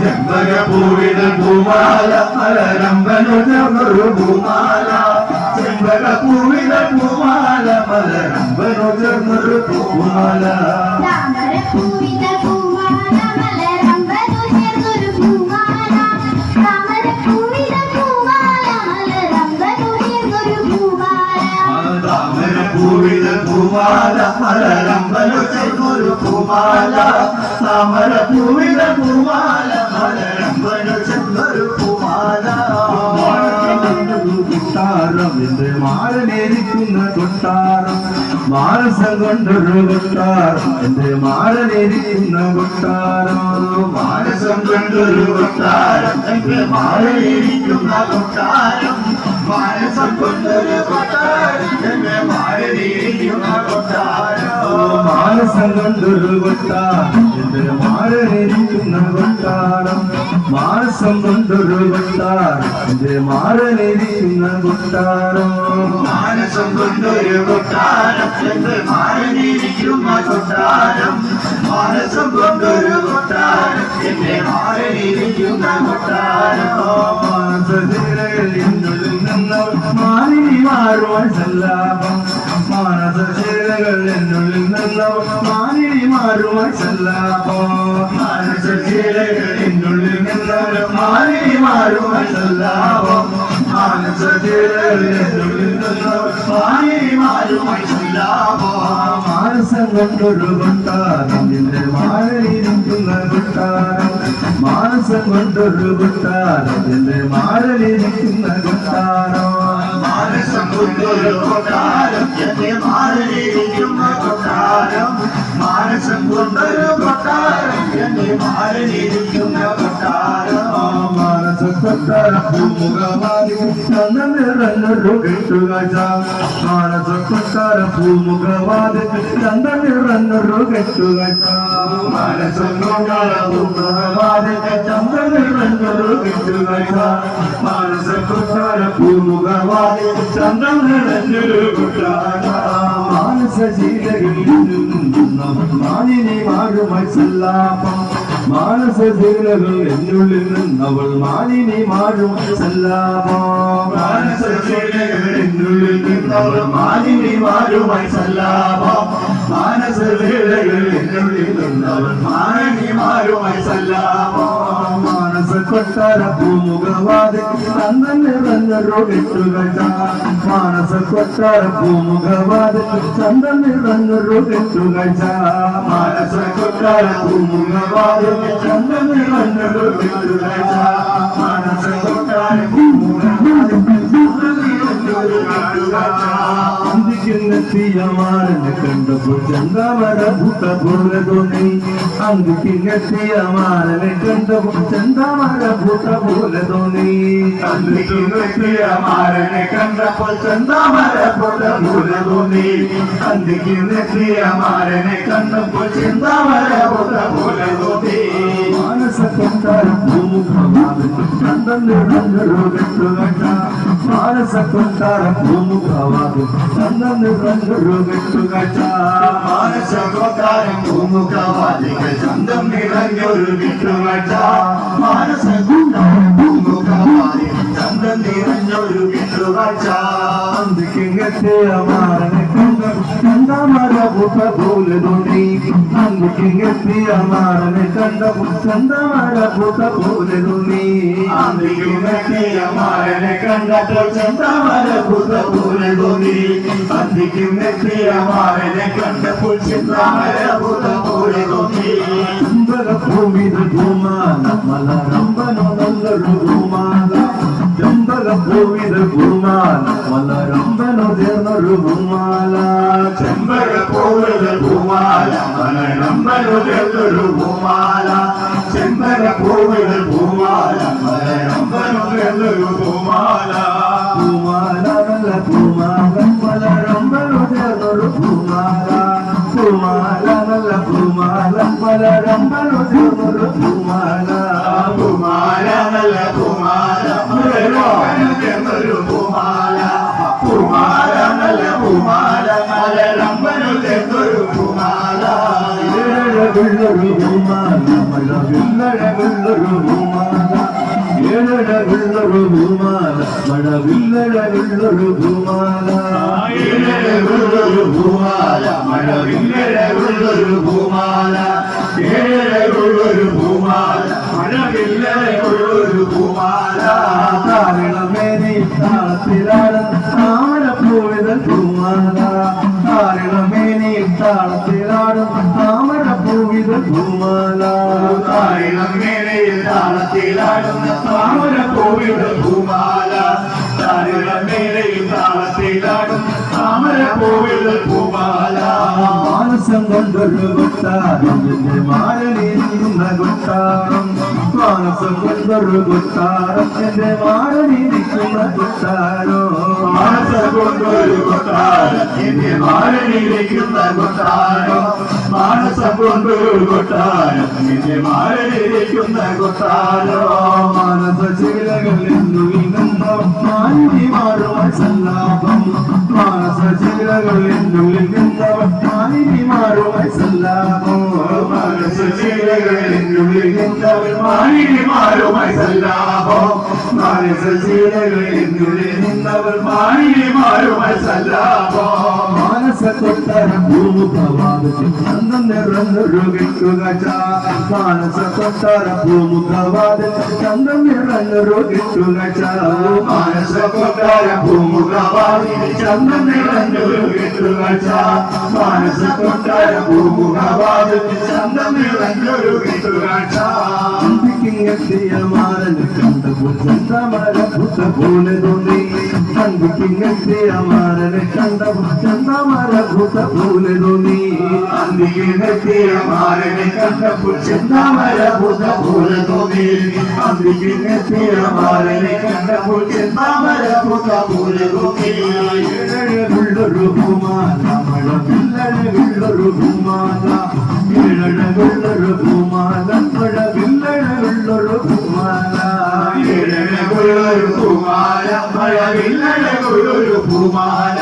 ചെമ്പകപ്പൂവിന് പൂമാല മലരമ്പനു ചേർന്നൊരു പൂമാല ചെമ്പകപ്പൂവിന് പൂമാല മലരമ്പനു ചേർന്നൊരു പൂമാല താമരപ്പൂവിന്റെ പൂമാല മലരമ്പനു ചേർന്നൊരു പൂമാല താമരപ്പൂവിന്റെ പൂമാല മലരമ്പനു ചേർന്നൊരു പൂമാല താമരപ്പൂവിന് പൂമാല മലരമ്പനു ചേർന്നൊരു പൂമാല താമരപ്പൂവിന് പൂമാല മലരമ്പനു ചേർന്നൊരു പൂമാല കൊട്ടാരം എന്റെ മാറനേരിക്കുന്ന കൊട്ടാരം മാനസം കൊണ്ടൊരു കൊട്ടാരം എന്റെ മാറനേരിക്കുന്ന കൊട്ടാരം മാനസം കൊണ്ടൊരു കൊട്ടാരം എന്റെ മാറനേരിക്കുന്ന കൊട്ടാരം മാനസം കൊണ്ടൊരു കൊട്ടാരം എന്റെ മാറനേരിക്കുന്ന കൊട്ടാരം മാനസം കൊണ്ടൊരു കൊട്ടാരം എന്റെ മാറനേരിക്കുന്ന കൊട്ടാരം മാനസം കൊണ്ടൊരു കൊട്ടാരം എന്റെ മാറനേരിക്കുന്ന കൊട്ടാരം മാനസം കൊണ്ടൊരു കൊട്ടാരം എന്റെ മാറനേരിക്കുന്ന കൊട്ടാരം മാനസം കൊണ്ടൊരു കൊട്ടാരം എന്റെ മാറനേരിക്കുന്ന കൊട്ടാരം മാനസശീലകളിൽ നിന്ന് മാലിനി മാറുവാൻ സല്ലാപം മാനസശീലകൾ എന്നുള്ളിൽ നിന്ന് മാലിനി മാറുവാൻ സല്ലാപം മാനസശീലകൾ എന്നുള്ളിൽ നിന്ന് മാലിനി മാറുവാൻ സല്ലാപം മാനസശീലകൾ എന്നുള്ളിൽ നിന്ന് മാലിനി മാറുവാൻ സല്ലാപം മാനസം കൊണ്ടൊരു കൊട്ടാരം നിന്റെ മാറിയിരിക്കുന്ന കൊട്ടാരം മാനസം കൊണ്ടൊരു കൊട്ടാരം നിന്റെ മാറിയിരിക്കുന്ന കൊട്ടാരം മാനസം കൊണ്ടൊരു കൊട്ടാരം എന്റെ മാറിയിരിക്കുന്ന കൊട്ടാരം മാനസം കൊണ്ടൊരു കൊട്ടാരം എന്റെ മാറിയിരിക്കുന്ന കൊട്ടാരം മാനസ കൊട്ടാരം പൂമുഖമായി നിറഞ്ഞൊരു കെട്ടുകാഴ്ച മാനസ കൊട്ടാരം പൂമുഖവാതി നിറഞ്ഞൊരു കെട്ടുകാഴ്ച മാനസം കൊണ്ടാരം പൂമുഖവാതി നിറഞ്ഞൊരു കെട്ടുകാഴ്ച മാനസ കൊട്ടാരം പൂമുഖവാതി നിറഞ്ഞൊരു കൊട്ടാരം മാനിനി മാറുമായി സല്ലാപം മാനസശീലകൾ എന്നുള്ളിൽ നിന്നവൾ മാനിനി മാറും സല്ലാപം മാനസശീലകൾ എന്നുള്ളിൽ നിന്നവൾ മാനിനി മാറുമായി സല്ലാപം മാനസശീലകൾ എന്നുള്ളിൽ നിന്നവൾ മാനിനി മാറുമായി സല്ലാപം മാനസ കൊട്ടാര പൂമുഖവാതി ചന്ദൻ നിറഞ്ഞൊരു കെട്ടുകൾ മാനസ കൊട്ടാര പൂമുഖവാതി ചന്ദൻ നിറഞ്ഞൊരു കെട്ടുകൾ മാനസ കൊട്ടാര പൂമുഖവാതി ചന്ദൻ നിറഞ്ഞൊരു കെട്ടുകൾ മാനസ കൊട്ടാര പൂമുഖവാതി ചന്ദൻ നിറഞ്ഞൊരു കെട്ടുകൾ അന്തിക്കിങ്ങെത്തിയമാരനെ കണ്ടപ്പോൾ ചന്താമര ഭൂത പോലെ തോന്നി അന്തിക്കിങ്ങെത്തിയമാരനെ കണ്ടപ്പോൾ ചന്താമര ഭൂത പോലെ തോന്നി അന്തിക്കിങ്ങെത്തിയമാരനെ കണ്ടപ്പോൾ ചന്താമര ഭൂത പോലെ തോന്നി അന്തിക്കിങ്ങെത്തിയമാരനെ കണ്ടപ്പോൾ ചന്താമര ഭൂത പോലെ തോന്നി മാനസ കൊട്ടാര പൂമുഖവാദം ചന്ദൻ നിറഞ്ഞൊരു കെട്ടുകൾ മാനസ കൊട്ടാര പൂമുഖവാദം ചന്ദൻ നിറഞ്ഞൊരു കെട്ടുകൾ മാനസ കൊട്ടാരം പൂമുഖവാദികൾ ചന്തം നിറഞ്ഞൊരു കെട്ടുകൾ മാനസ കൊട്ടാരം പൂമുഖവാദികൾ ചന്തം നിറഞ്ഞൊരു കെട്ടുകൾ അന്തിക്കിങ്ങെത്തിയമാരനെ കണ്ടപ്പോൾ ചന്താമര ഭൂത പോലെ തോന്നി അന്തിക്കിങ്ങെത്തിയമാരനെ കണ്ടപ്പോൾ ചന്താമര ഭൂത പോലെ തോന്നി അന്തിക്കുമെത്തിയമാരനെ കണ്ടപ്പോൾ ചന്താമര ഭൂത പോലെ തോന്നി അന്തിക്കുമെത്തിയമാരനെ കണ്ടപ്പോൾ ചന്താമര ഭൂത പോലെ തോന്നി ചെമ്പകപ്പൂവിത് പൂമാല മലരമ്പനോ നല്ലൊരു പൂമാല ചെമ്പകപ്പൂവിത് പൂമാല മലരമ്പനോ ചേർന്നൊരു പൂമാല ചെമ്പകപ്പൂവിത് പൂമാല മലരമ്പനുള്ളൊരു പൂമാല ചെമ്പകപ്പൂവിത് പൂമാല മലരമ്പനുള്ളൊരു പൂമാല പൂമാല നല്ല പൂമാല മലരമ്പനോ ചേർന്നൊരു പൂമാല പൂമാല നല്ല പൂമാല മലരമ്പനോ ചേർന്നൊരു പൂമാല പൂമാല നല്ല പൂമാല മലരമ്പനുള്ളൊരു പൂമാല പൂമാല നല്ല പൂമാല മലരമ്പനുള്ളൊരു പൂമാല ഏഴഴകുള്ളൊരു പൂമാല മഴവില്ലഴകുള്ളൊരു പൂമാല ഏഴഴകുള്ളൊരു പൂമാല മഴവില്ലഴകുള്ളൊരു പൂമാല ഏഴഴകുള്ളൊരു പൂമാല മഴവില്ലഴകുള്ളൊരു പൂമാല ഏഴഴകുള്ളൊരു പൂമാല മഴവില്ലഴകുള്ളൊരു പൂമാല താരിളമേനി താളത്തിലാടും താമരപ്പൂവിതൽ പൂമാല താരിളമേനി താളത്തിലാടും താമരപ്പൂവിതൽ പൂമാല താരിളമേനയിൽ താളത്തിലാടുന്ന താമരപ്പൂവിതൽ പൂമാല താരിളമേനയിൽ താളത്തിലാടും താമരപ്പൂവിതൽ പൂമാല മാനസം കൊണ്ടൊരു കൊട്ടാരം എന്റെ മാരണിയിരിക്കുന്ന കൊട്ടാരം മാനസം കൊണ്ടൊരു കൊട്ടാരം എന്റെ മാരണിയിരിക്കുന്ന കൊട്ടാരോ മാനസം കൊണ്ടൊരു കൊട്ടാരം എന്റെ മാരണിയിരിക്കുന്ന കൊട്ടാരോ മാനസം കൊണ്ടൊരു കൊട്ടാരം എന്റെ മാരണിയിരിക്കുന്ന കൊട്ടാരോ മാനസ ശീലകൾ എന്നുള്ളിൽ നിന്നോ മാലിനി മാറുവാൻ സല്ലാപം മാനസ ശീലകൾ എന്നുള്ളിൽ നിന്നോ മാലിനി മാറുവാൻ സല്ലാപം മനസ്സുചിലകൾ എന്നുള്ളിൽ നിന്നവൾ മാലിനി മാറുമായി സല്ലാപോ മനസ്സുചിലകൾ എന്നുള്ളിൽ നിന്നവൾ മാലിനി മാറുമായി സല്ലാപോ മാനസ കൊട്ടാര ഭൂമുഖവാദത്തിൽ ചന്തം നിറഞ്ഞൊരു കെട്ടുകച്ച മാനസ കൊട്ടാര ഭൂമുഖവാദത്തിൽ ചന്തം നിറഞ്ഞൊരു കെട്ടുകച്ച മാനസ കൊട്ടാര ഭൂമുഖവാദിൽ ചന്തം നിറഞ്ഞൊരു കെട്ടുകച്ച മാനസ കൊട്ടാര ഭൂമുഖവാദിൽ ചന്തം നിറഞ്ഞൊരു കെട്ടുകച്ച അന്തിക്കിങ്ങെത്തിയ മാരനെ കണ്ടപ്പോൾ ചന്താമര ഭൂത പോലെ തോന്നി അന്തിക്കിങ്ങെത്തിയ മാരനെ കണ്ടപ്പോൾ ചന്താമര ഭൂത പോലെ തോന്നി അന്തിക്കിങ്ങെത്തിയ മാരനെ കണ്ടപ്പോൾ ചെന്താമര ഭൂത പോലെ തോന്നി അന്തിക്കിങ്ങെത്തിയ മാരനെ കണ്ടപ്പോൾ ചെന്താമര ഭൂത പോലെ തോന്നി ഏഴഴകുള്ളൊരു പൂമാല മഴവില്ലഴകുള്ളൊരു പൂമാല ഏഴഴകുള്ളൊരു പൂമാല മഴവില്ലഴകുള്ളൊരു പൂമാല ഏഴഴകുള്ളൊരു പൂമാല മഴവില്ലഴകുള്ളൊരു പൂമാല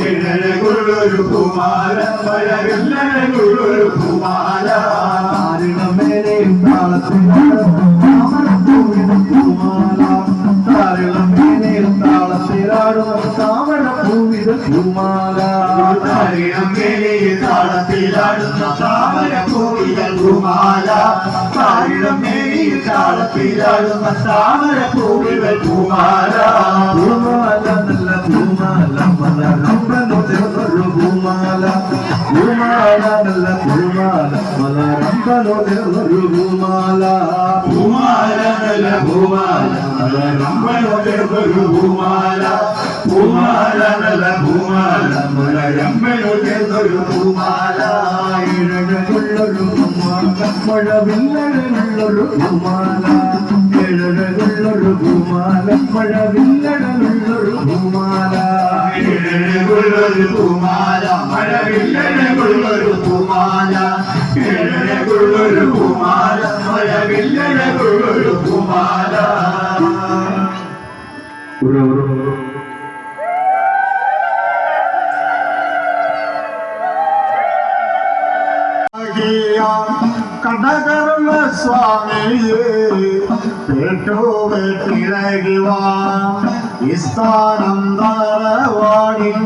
ഏഴഴകുള്ള കുള്ളൊരു പൂമാല മഴവില്ലഴകുള്ളൊരു പൂമാല താരിളമേലെ താളത്തിലാണ് താമരപ്പൂവിൻ പൂമാല താരിളമേലെ താളത്തിലാടുന്ന താമരപ്പൂവിൻ പൂമാല താരിളമേലെ താളത്തിലാടുന്ന താമരപ്പൂവിൻ പൂമാല താരിളമേലെ താളത്തിലാടുന്ന താമരപ്പൂവിൻ പൂമാല പൂമാല നല്ല പൂമാല മലരമ്പനു ചേർന്നൊരു പൂമാല പൂമാല നല്ല പൂമാല മലരമ്പനു ചേർന്നൊരു പൂമാല പൂമാല നല്ല പൂമാല മലരമ്പനൊരു പൂമാല പൂമാല നല്ല പൂമാല മലരമ്പനൊരു പൂമാല ഇഴകുള്ളൊരു പൂമാല മഴവില്ലഴകുള്ളൊരു പൂമാല ഇഴകുള്ളൊരു പൂമാല മഴവില്ലഴകുള്ളൊരു പൂമാല ഇഴകുള്ളൊരു പൂമാല മഴവില്ലഴകുള്ളൊരു പൂമാല ഇഴകുള്ളൊരു പൂമാല മഴവില്ലഴകുള്ളൊരു പൂമാല കടകർമ്മ സ്വാമിയെ സ്ഥാനം ധാരവാടിൽ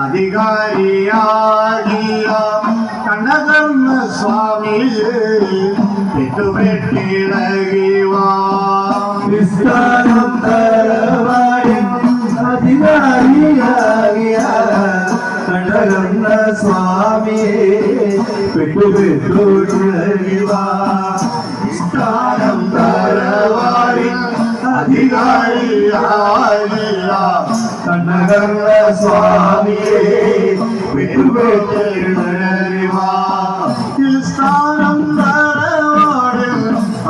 അധികാരിയാകിയ കടകർമ്മ സ്വാമിയെ സ്ഥാനം ധാരവാടിൽ അധികാരിയാകിയ കടകർമ്മ സ്വാമിയെ സ്ഥാനം ധാരവാടിൽ അധികാരിയാകിയ കടകർമ്മ സ്വാമിയെ സ്ഥാനം ധാരവാടിൽ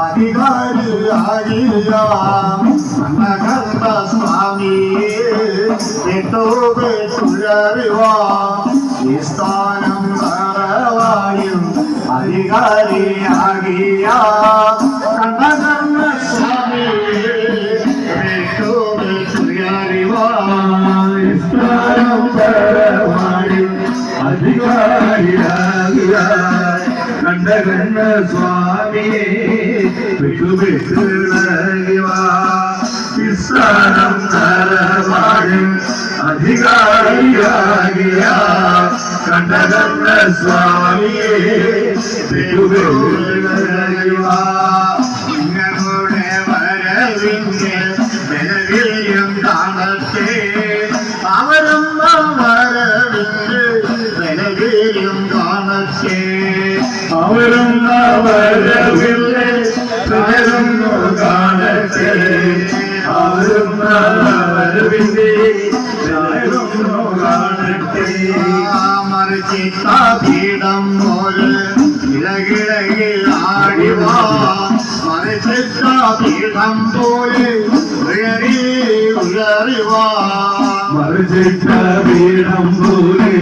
അധികാരിയാകിയ കടകർമ്മ സ്വാമിയെ സ്ഥാനം ധാരവാടിൽ അധികാരിയാകിയ കടകർമ്മ സ്വാമിയെ സ്ഥാനം ധാരവാടിൽ അധികാരിയാകിയ കടകർമ്മ സ്വാമിയെ സ്ഥാനം ധാരവാടിൽ അധികാരിയാകിയ കടകർമ്മ സ്വാമിയെ നിങ്ങളുടെ വരവിന്റെ നിലവിലും കാണട്ടെ അവരും വരവിന്റെ നിലവിലും കാണട്ടെ അവരും വരവിന്റെ നിലവിലും കാണട്ടെ അവരും വരവിന്റെ മറിച്ചിട്ടീടം പോലെ ഇളകിളകിൽ ആടിവാ മറിച്ചിട്ടീടം പോലെ ഉയറിവാ മറിച്ചിട്ട പീഠം പോലെ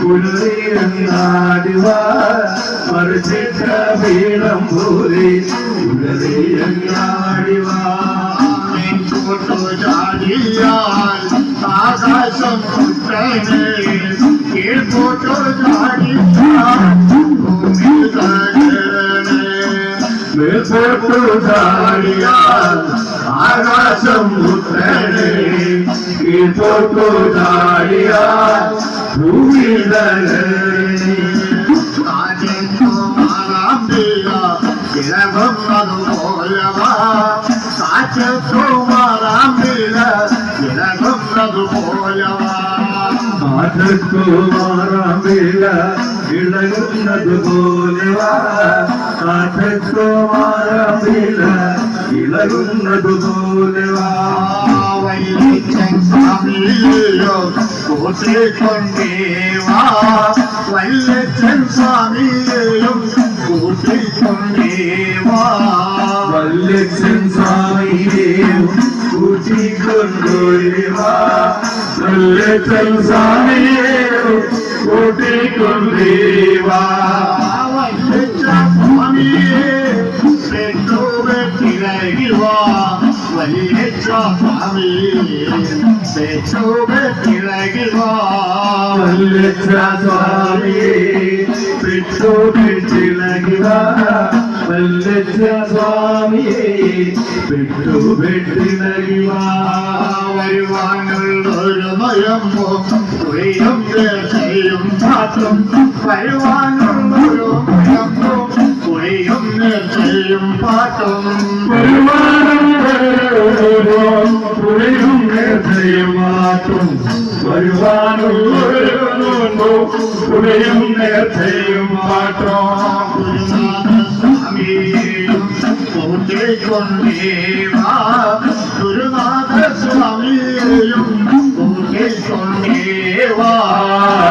ഉയറിയങ്ങാടിവാ മറിച്ചിട്ട പീഠം പോലെ ഉയറിയങ്ങാടിവാ ചാടിയാൽ ആകാശം കുട്ടനെ കീഴ്പോട്ടു ചാടിയാൽ ഭൂമി മേൽപോട്ടു ചാടിയാൽ ആകാശം കുട്ടനെ കീഴ്പോട്ടു ചാടിയാൽ ഭൂമി ഇളകുന്നതുപോലവാ കാറ്റത്തുമാറാമ്പില ഇളകുന്നതുപോലവാ കാറ്റത്തുമാറാമ്പില ഇളകുന്നതുപോലവാ കാറ്റത്തുമാറാമ്പില ഇളകുന്നതുപോലവാ വല്ലിച്ചൻ സ്വാമിയോ കൂട്ടിക്കൊണ്ടേവാ വല്ലിച്ചൻ സ്വാമിയെയും കൂട്ടിക്കൊണ്ടേവാ വല്ലിച്ചൻ സ്വാമിയെയും കൂട്ടിക്കൊണ്ടേവാ വല്ലിച്ചൻ സ്വാമിയെയും കൂട്ടിക്കൊണ്ടേവാ വല്ലിച്ചൻ സ്വാമിയെ പെട്ടുവെട്ടിലകിവാ വല്യച്ഛ സ്വാമി പെട്ടുപെട്ടിളകിവാ വല്യച്ഛ സ്വാമിയെ പെട്ടുപെട്ടിളകിവാ വല്യച്ഛ സ്വാമിയെ പെട്ടുപെട്ടിളകിവാ വരുവാനുള്ളൊരു നയമ്പോ കുഴിയും നേർച്ചയും പാട്ടും വരുവാനുള്ളൊരു നയമ്പോ കുഴിയും നേർച്ചയും പാട്ടും പുഴയും നേർച്ചയും പാട്ടും വരുവാനുള്ളൊരു പുഴയും നേർച്ചയും പാട്ടും ഗുരുനാഥ സ്വാമിയെയും കൂട്ടിക്കൊണ്ടേവാ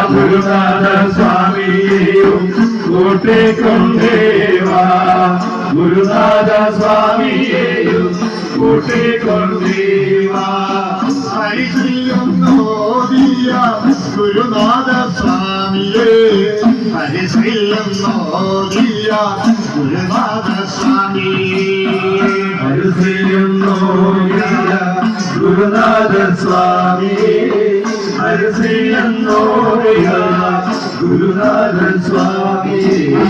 ഗുരുനാഥ സ്വാമിയെയും കൂട്ടിക്കൊണ്ടേവാ ഗുരുനാഥ സ്വാമിയെയും കൂട്ടിക്കൊണ്ടേവാ ഹരിശ്രീയം നോദിയ ഗുരുനാഥ സ്വാമിയെ ഹരിശ്രീയം നോദിയ ഗുരുനാഥ സ്വാമി ഹരിശ്രീയം നോദിയ ഗുരുനാഥ സ്വാമിയെ ഹരിശ്രീയം നോദിയ ഗുരുനാഥ സ്വാമിയെ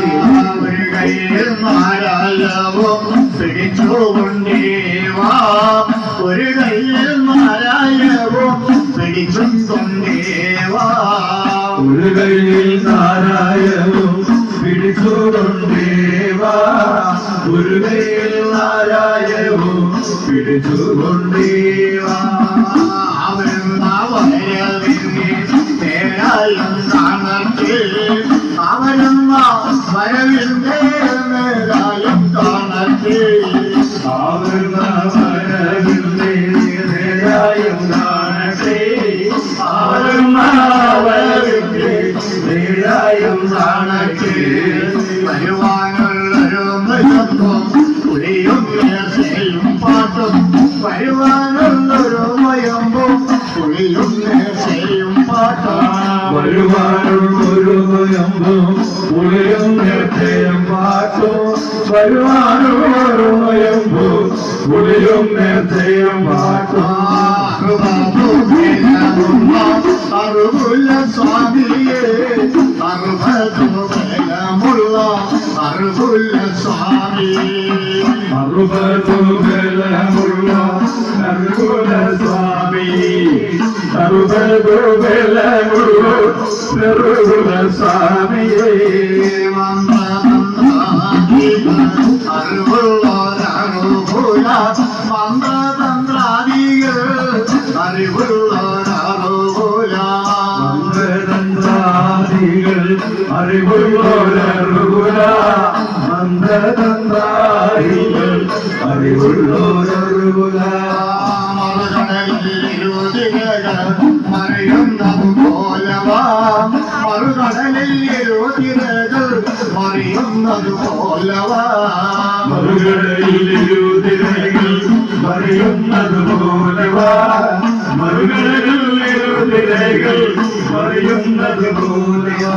കയ്യിൽ നാരായവും പിടിച്ചുകൊണ്ടേവാ ഒരു കയ്യിൽ നാരായവും പിടിച്ചും കൊണ്ടേവാ ഒരു കയ്യിൽ നാരായവും പിടിച്ചുകൊണ്ടേവാ ഒരു കയ്യിൽ നാരായവും പിടിച്ചുകൊണ്ടേവാ അവനും വരവിന്റെ നേരായം കാണട്ടെ ആവരുന്ന വരവിന്റെ നേരായം കാണട്ടെ ആവരുന്ന വരവിന്റെ നേരായം കാണട്ടെ വരുവാനുള്ളൊരു മൃഗത്വം കുഴിയും നേർച്ചയും പാട്ടും വരുവാനുള്ളൊരു മയമ്പും കുഴിയും നേർച്ചയും പാട്ടും വരുവാനുള്ളൊരു നൊയമ്പും പുളിയും നേർച്ചയും പാട്ടും വരുവാനുള്ളൊരു നൊയമ്പും പുളിയും നേർച്ചയും പാട്ടും അറുപുല്ല സ്വാമിയെ അറുപതുമുള്ള അറുപുല്ല സ്വാമി അറുപതുബലമുള്ള നറുകുല സ്വാമി അറുപതുബലമുള്ള നറുകുല സ്വാമിയെ അറിവുള്ളോരറുപുല മന്ത്രതന്ത്രാദികൾ അറിവുള്ളോരറുപുല മന്ത്രതന്ത്രാദികൾ അറിവുള്ളോരറുകുല മന്ത്രതന്ത്രാദികൾ അറിവുള്ളോരറുകുല മറിയുന്നതു പോലവാ മറുകടലിൽ ഇരുതിരകൾ മറിയുന്നതു പോലവാ മറുകടലിലിരുതിരകൾ മറിയുന്നത് പോലവാ മറുകടലിലിരുതിരകൾ മറിയുന്നത് പോലവാ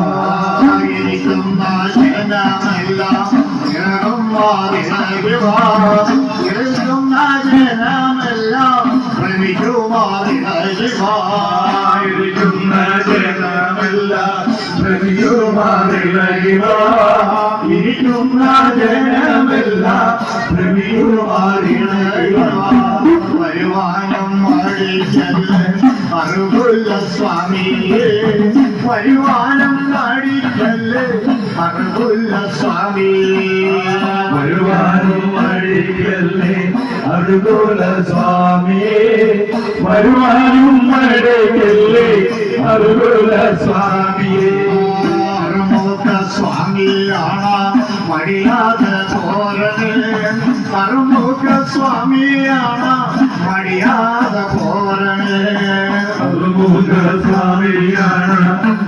ഇരിക്കുന്ന ജനമെല്ലാം ഇറങ്ങും മാറിനകിവാ ഇരിക്കുന്ന ജനമെല്ലാം ഭ്രമിക്കുമാറിനകിവാ ഇരിക്കുന്ന ജനമെല്ലാം ഭ്രമിയുമാറിനകിവാ ഇരിക്കുന്ന ജനമെല്ലാം ഭ്രമിയുമാറിനകിവാ വരുവാനും മടിച്ചല്ലേ അറുപുല്ല സ്വാമിയെ വരുവാനും മടിച്ചല്ലേ അറുപുല്ല സ്വാമി വരുവാനും മടിക്കല്ലേ അറുകുല സ്വാമിയെ വരുവാനും മടിക്കല്ലേ അറുകുല സ്വാമിയെ അറുമുഖ സ്വാമിയാണ് മടിയാതെ പോരണേ അറുമുഖ സ്വാമിയാണ് മടിയാതെ പോരണേ അറുമുഖ സ്വാമിയാണ്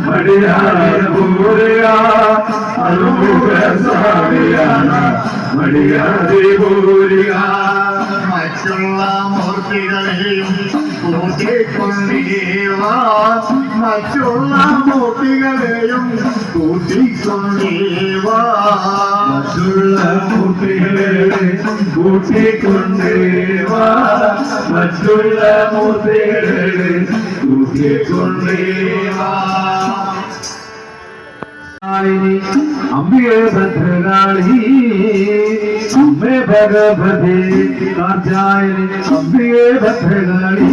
മടിയാതെ പോരുക അറുമുഖ സ്വാമിയാണ് മടിയാതെ പോരുക മറ്റുള്ള മൂർത്തികളെയും കൂട്ടിക്കൊണ്ടേവാ മറ്റുള്ള മൂർത്തികളെയും കൂട്ടിക്കൊണ്ടേവാ മറ്റുള്ള മൂർത്തികളെയും കൂട്ടിക്കൊണ്ടേവാ മറ്റുള്ള മൂർത്തികളെയും കൂട്ടിക്കൊണ്ടേവാ അംബികെ ഭദ്രകാളി അമ്മേ ഭഗവതി കാർത്യായനി അംബികെ ഭദ്രകാളി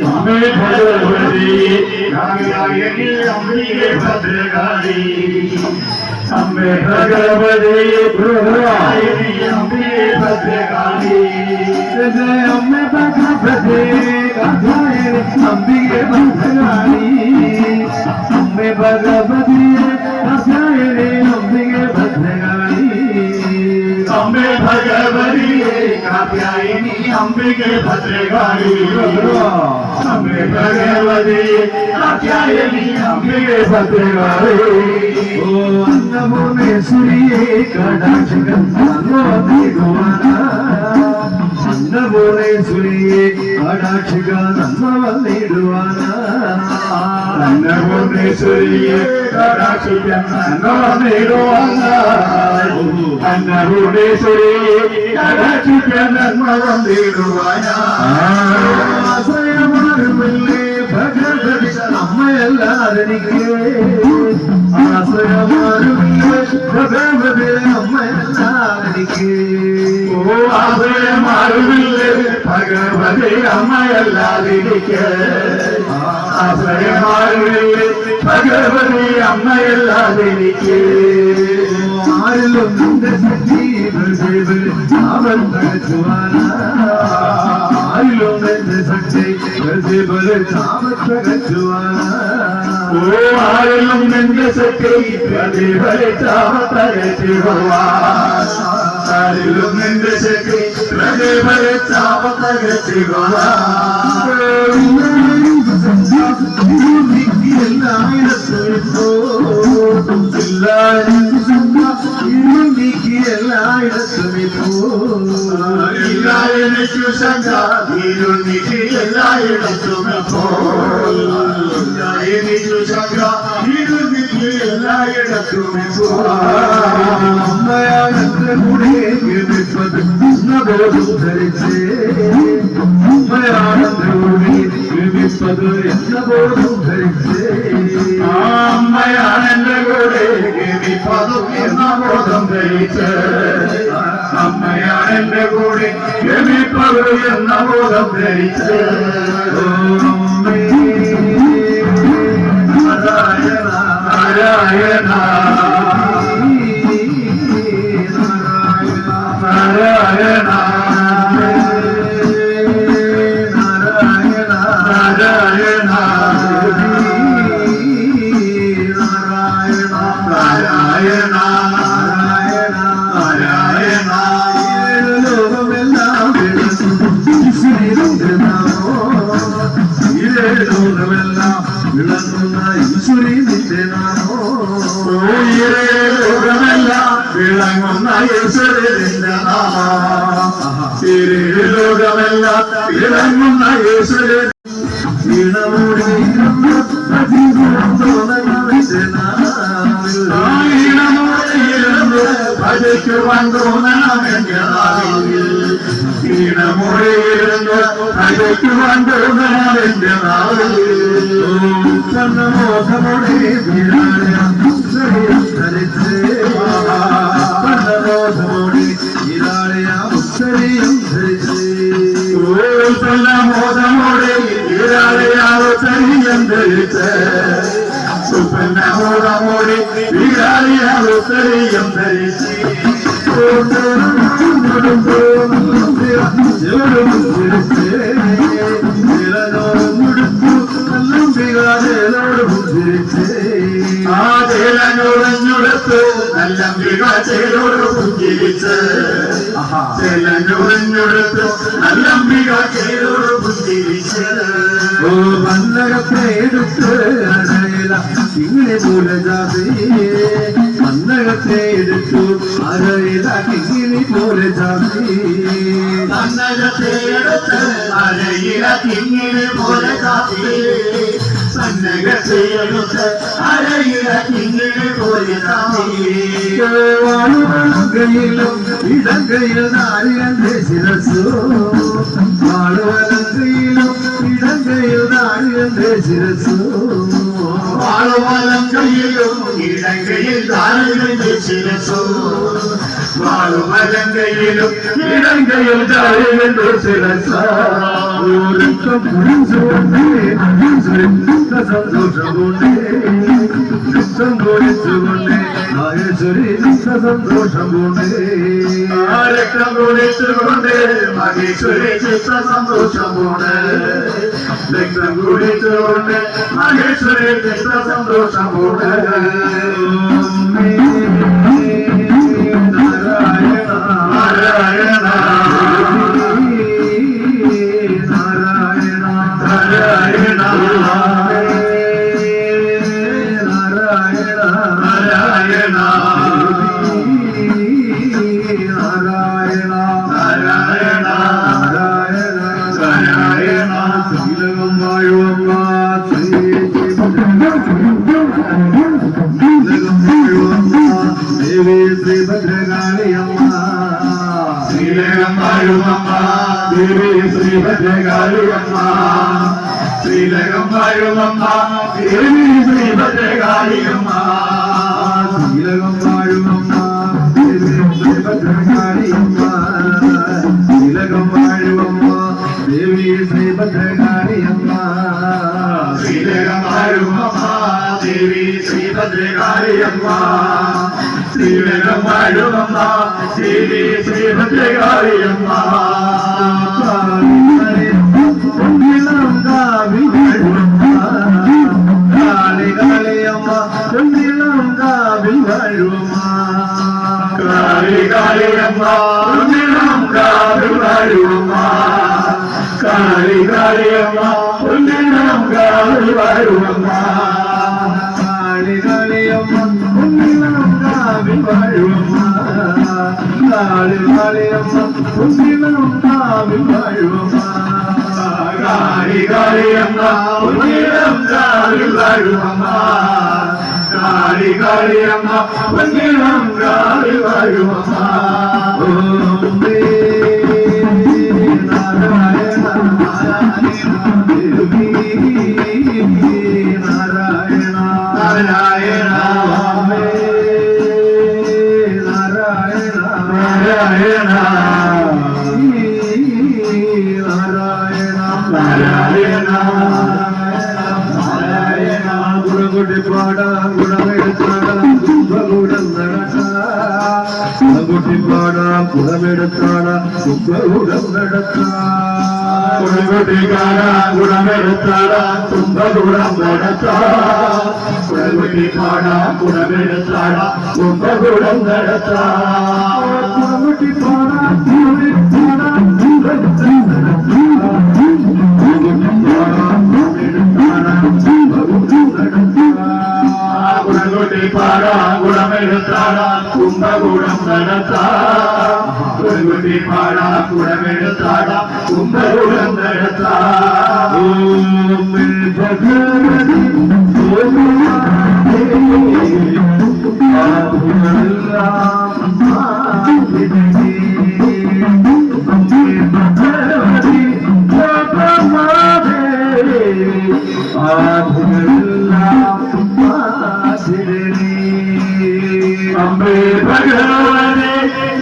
അമ്മേ ഭഗവതി കാർത്യായനി അംബികെ ഭദ്രകാളി അമ്മേ ഭഗവതി കാർത്യായനി അംബികെ ഭദ്രകാളി അമ്മേ ഭഗവതി കാർത്യായനി അംബികെ ഭദ്രകാളി അമ്മേ ഭഗവതി കാർത്യായനി അംബികെ ഭദ്രകാളി അമ്മേ ഭഗവതി കാർത്യായനി അംബികെ ഭദ്രകാളി അമ്മേ ഭഗവതി കാർത്യായനി അംബികെ ഭദ്രകാളി ഓ അന്നപൂർണേശ്വരിയെ കടാക്ഷകം അന്നപൂർണേശ്വരിയെ കടാക്ഷിക നന്മ വന്നിടുവാന അന്നപൂർണേശ്വരിയെ കടാക്ഷിക്കാൻ നന്മ വന്നിടുവാന അന്നപൂർണേശ്വരിയെ കടാക്ഷിക്കാൻ നന്മ വന്നിടുവാന ആശ്രയമാരുമില്ലേ ഭഗവതി അമ്മയല്ലാതെനിക്ക് ആശ്രയമാരുമില്ലേ ഭഗവതി അമ്മയല്ലാതെനിക്ക് ഓ ആശ്രയമാരുമില്ലേ ഭഗവതി അമ്മയല്ലാതിരിക്കെ ആശ്രയമാരുമില്ലേ ഭഗവതി അമ്മയല്ലാതിരിക്കെ ആരിലും നിന്റെ ശക്തി അവൻ തകച്ചുവാന ആരിലും നിന്റെ ശക്തി തകച്ചുവാന ഓ ആരിലും നിന്റെ ശക്തി ആരിലും നിന്റെ ശക്തി എല്ലായിടത്തും ശങ്ക നീരുന്നിക്ക് എല്ലായിടത്തും എല്ലായിടത്തും അമ്മയാണെന്റെ കൂടെ ഗമിപ്പത് എന്നബോധം ധരിച്ചേ അമ്മയാണെന്റെ കൂടെ ഗമിപ്പത് എന്നബോധം ധരിച്ചേ അമ്മയാണെന്റെ കൂടെ ഗമിപ്പതും എന്ന ബോധം ധരിച്ച് അമ്മയാണെന്റെ കൂടെ ഗമിപ്പതും എന്ന ബോധം ധരിച്ച് നാരായണ നാരായണ വിളങ്ങുന്ന ഈശ്വരി നിന്റെ നാമോ ലോകമെല്ലാം വിളങ്ങുന്ന ഈശ്വരന്റെ ലോകമെല്ലാം വിളങ്ങുന്ന ഈശ്വരൻ ഭജിക്കുവാൻ തോന്നണമെങ്കിൽ ഈണമൊഴിയിരുന്ന് ഭജിക്കുവാൻ തോന്നണമെന്റെ നാവിൽ മോഹമോടെ മോഹമോടെ ഇരാളെയാ ഉത്തരയും ധരിച്ച് മോദമോടെ ഈരാളെയാവത്തരിയം ധരിച്ച് മോദമോടെ ഈരാളെയാവത്തരിയം ധരിച്ച് ചേലഞ്ഞുറഞ്ഞുടത്ത് നല്ല ചേലോട് പുഞ്ചിരിച്ച് ചേലഞ്ഞുറഞ്ഞുടത്ത് നല്ല ചേലോട് പുഞ്ചിരിച്ച് ഓ വന്നകത്തെ എടുത്ത് അടയില കിങ്ങിണി പോലെ ജാതി കന്നകത്തെ എടുത്തു അരയില കിങ്ങിണി പോലെ ജാതി കന്നകത്തെ എടുത്ത് അരയില കിങ്ങിണി പോലെ ജാതി കന്നകത്തെ എടുത്ത് അരയില കിങ്ങിണി പോലെ ജാതി വാളുവലങ്കയിലും ഇടങ്കയിൽ നാരിയന്റെ ശിരസു വാളുവലങ്കയിലും ഇടങ്കയിൽ നാരിയന്റെ ശിരസു വാളുവലങ്കയിലും ഇടങ്കയിൽ നാരിയന്റെ ശിരസു വാളുവലങ്കയിലും ഇടങ്കയിൽ നാരിയന്റെ ശിരസു രക്തം കുടിച്ചുകൊണ്ട് സന്തോഷമുണ്ട് രക്തം കുടിച്ചുകൊണ്ട് മഹേശ്വരി സന്തോഷമുണ്ട് രക്തം കുടിച്ചുകൊണ്ട് മഹേശ്വരി ചിത്ര സന്തോഷമുണ്ട് രക്തം കുടിച്ചുകൊണ്ട് മഹേശ്വരി ചിത്ര സന്തോഷമുണ്ട് നാരായണ നാരായണ ശ്രീഭദ്രകാളിയമ്മ ശ്രീലകം വാഴുമമ്മ ദേവി ശ്രീഭദ്രകാളിയമ്മ ശ്രീലകം വാഴുമമ്മ ദേവി ശ്രീഭദ്രകാളിയമ്മ ശ്രീലകം വാഴുമമ്മ ദേവി ശ്രീഭദ്രകാളിയമ്മ ശ്രീലകം വാഴുമമ്മ ദേവി ശ്രീഭദ്രകാളിയമ്മ ശ്രീലകം വാഴുമമ്മ ദേവി ശ്രീഭദ്രകാളിയമ്മ കാളിയമ്മ കാളിയമ്മ ഉന്നിനം കാവൽ വാഴുമമ്മ കാളിയമ്മ ഉന്നിനം കാവിൽ വാഴുമമ്മ കാളിയമ്മ ഉന്നിനം കാവിൽ വാഴുമമ്മ കാളിയമ്മ ഉന്നിനം കാവൽ വാഴുമമ്മ കാളിയമ്മ ഉന്നിനം കാവൽ വാഴുമമ്മ ഗുണമെടുത്താട കുംഭകൂടം നടത്താം ഗുണമെടുത്താട കുംഭകൂടം നടത്താം ഗുണമെടുത്താട കുംഭകൂടം നടത്താം ഗുണമെടുത്താട കുംഭകൂടം നടത്താം ഗുണമെടുത്താട കുംഭകൂടം നടത്താം അമ്പേ ഭഗവതി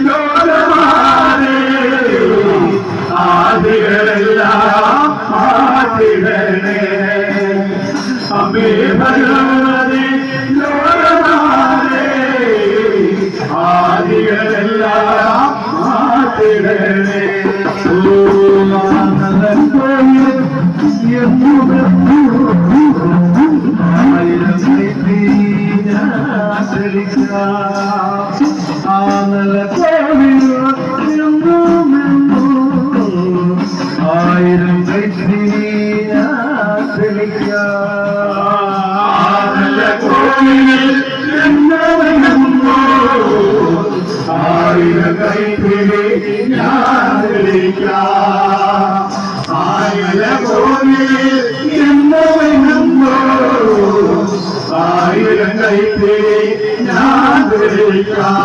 ലോകമാനേ ആദികളെല്ലാം ആദികളേ അമ്പേ ഭഗവതി ലോകമാനേ ആദികളെല്ലാം ആദികളേ ആയിരം കൈത്രി നല്ല എന്നവനുണ്ടോ ആയിരം കൈപ്പിടി ഞാൻ വിളിക്കാം ആയിരം കോണിൽ എന്നവനുണ്ടോ ആയിരം കൈപ്പിടി ഞാൻ വിളിക്കാം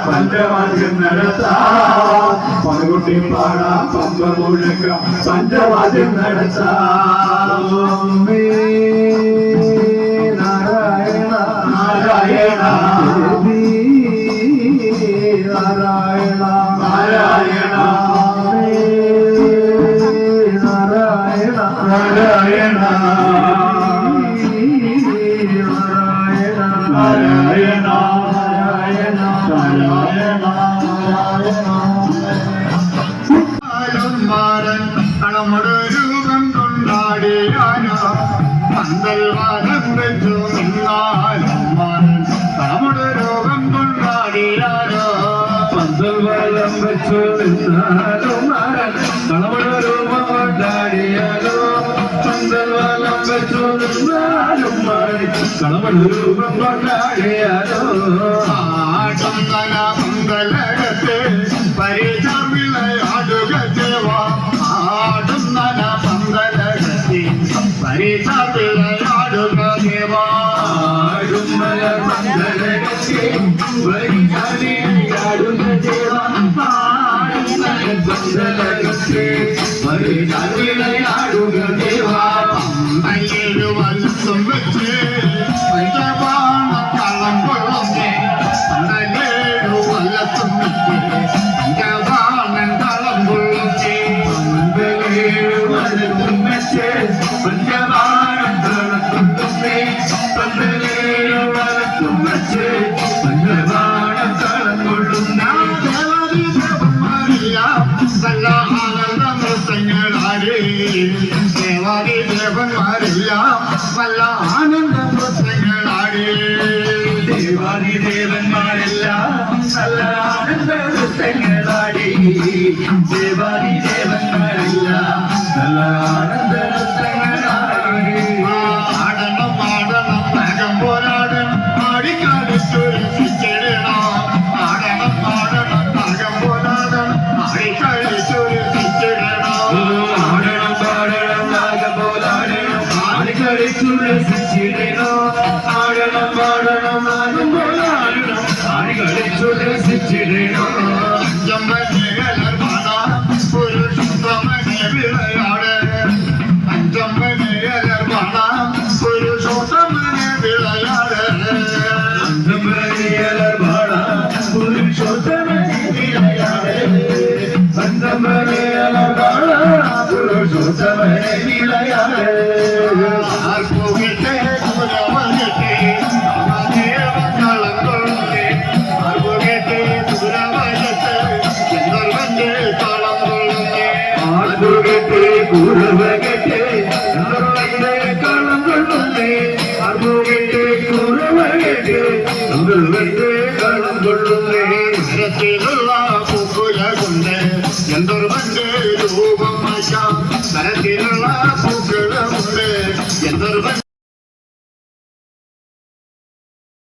പഞ്ചവാദ്യം നടത്താം പണകുട്ടി പാടാം പമ്പ മുഴക്കാം പഞ്ചവാദ്യം നടത്താം നാരായണ നാരായണ നാരായണ നാരായണ നാരായണ നാരായണ നാരായണ നമ്മുടെ രൂപം കൊണ്ടാടിയാനോ പന്തൽ വാദം വെച്ചു നിന്നാലും നമ്മുടെ രൂപം കൊണ്ടാടിയാനോ പന്തൽ വാദം വെച്ചു നിന്നാലും നമ്മുടെ രൂപം കൊണ്ടാടിയാലോ പന്തൽ വാദം വെച്ചു നിന്നാലും നമ്മുടെ രൂപം കൊണ്ടാടിയാലോ ആട്ടം തല പന്തലകത്ത് പരിചവിളയാടുക ദേവാ ആടും നന പന്തലകത്ത് പരിചവിളയാടുക ദേവാ ആടും നന പന്തലകത്ത് പരിചവിളയാടുക ദേവാ ആടും നന പന്തലകത്ത് പരിചവിളയാടുക ദേവാ പന്തലേഴു വലത്തും വെച്ച് പഞ്ചപാണ കളം കൊള്ളുന്നേ പന്തലേഴു വലത്തും വെച്ച് പഞ്ചപാണൻ കളം കൊള്ളുന്നേ പന്തലേഴു വലത്തും വെച്ച് പഞ്ചപാണൻ കളം കൊള്ളുന്നേ പന്തലേഴു വലത്തും വെച്ച് പഞ്ചപാണൻ കളം കൊള്ളുന്നേ ദേവാദി ദേവന്മാരെല്ലാം നല്ല ആനന്ദ നൃത്തങ്ങളാരേ ദേവാദി ദേവന്മാരെല്ലാം നല്ല ആനന്ദ നൃത്തങ്ങളാടി ദേവാദി ദേവന്മാരെല്ലാം നല്ല ആനന്ദ നൃത്തങ്ങളാടി ദേവാദി ദേവന്മാരെല്ലാം നല്ല ആനന്ദ നൃത്തങ്ങളാടി ആടണം ആടണം നകം പോരാടണം ആടിക്കളിച്ചൊരുക്കിച്ചിടണം ആടണം ആടണം നകം പോരാടണം ആടിക്കളിച്ചൊരുക്കിച്ചിടണം ആടണം പാടണം നകം പോരാടണം ആടിക്കളിച്ചുരസിച്ചിടണോ ആടണം പാടണം നകം പോരാടണം ആടിക്കളിച്ചുരസിച്ചിടണോ അഞ്ചമ്പനേകലർ പാടാം പുരുഷോത്തമനെ വിളയാട് അഞ്ചമ്പനേകലർ പാടാം പുരുഷോത്തമനെ വിളയാട് അഞ്ചമ്പനേകലർ പാടാം പുരുഷോത്തമനെ വിളയാട് അഞ്ചമ്പനേകലർ പാടാം പുരുഷോത്തമനെ വിളയാട് ആർപ്പുകിട്ടേ കുലവകിട്ടേ ദേവകളം കൊള്ളേ ആർപ്പുകിട്ടേ കുലവകിട്ടേ എന്തൊരുവന്റെ കളം കൊള്ളുന്നേ ആർപ്പുകിട്ടേ കുലവകിട്ടേ എന്തൊരുവന്റെ കളം കൊള്ളുന്നേ ആർപ്പുകിട്ടേ കുലവകിട്ടേ എന്തൊരുവന്റെ കളം കൊള്ളുന്നേ മരത്തിലുള്ള പൂക്കുല കൊണ്ട് എന്തൊരുവന്റെ രൂപം വയ്ക്കാം മരത്തിലുള്ള പൂക്കുല കൊണ്ട് എന്തൊരു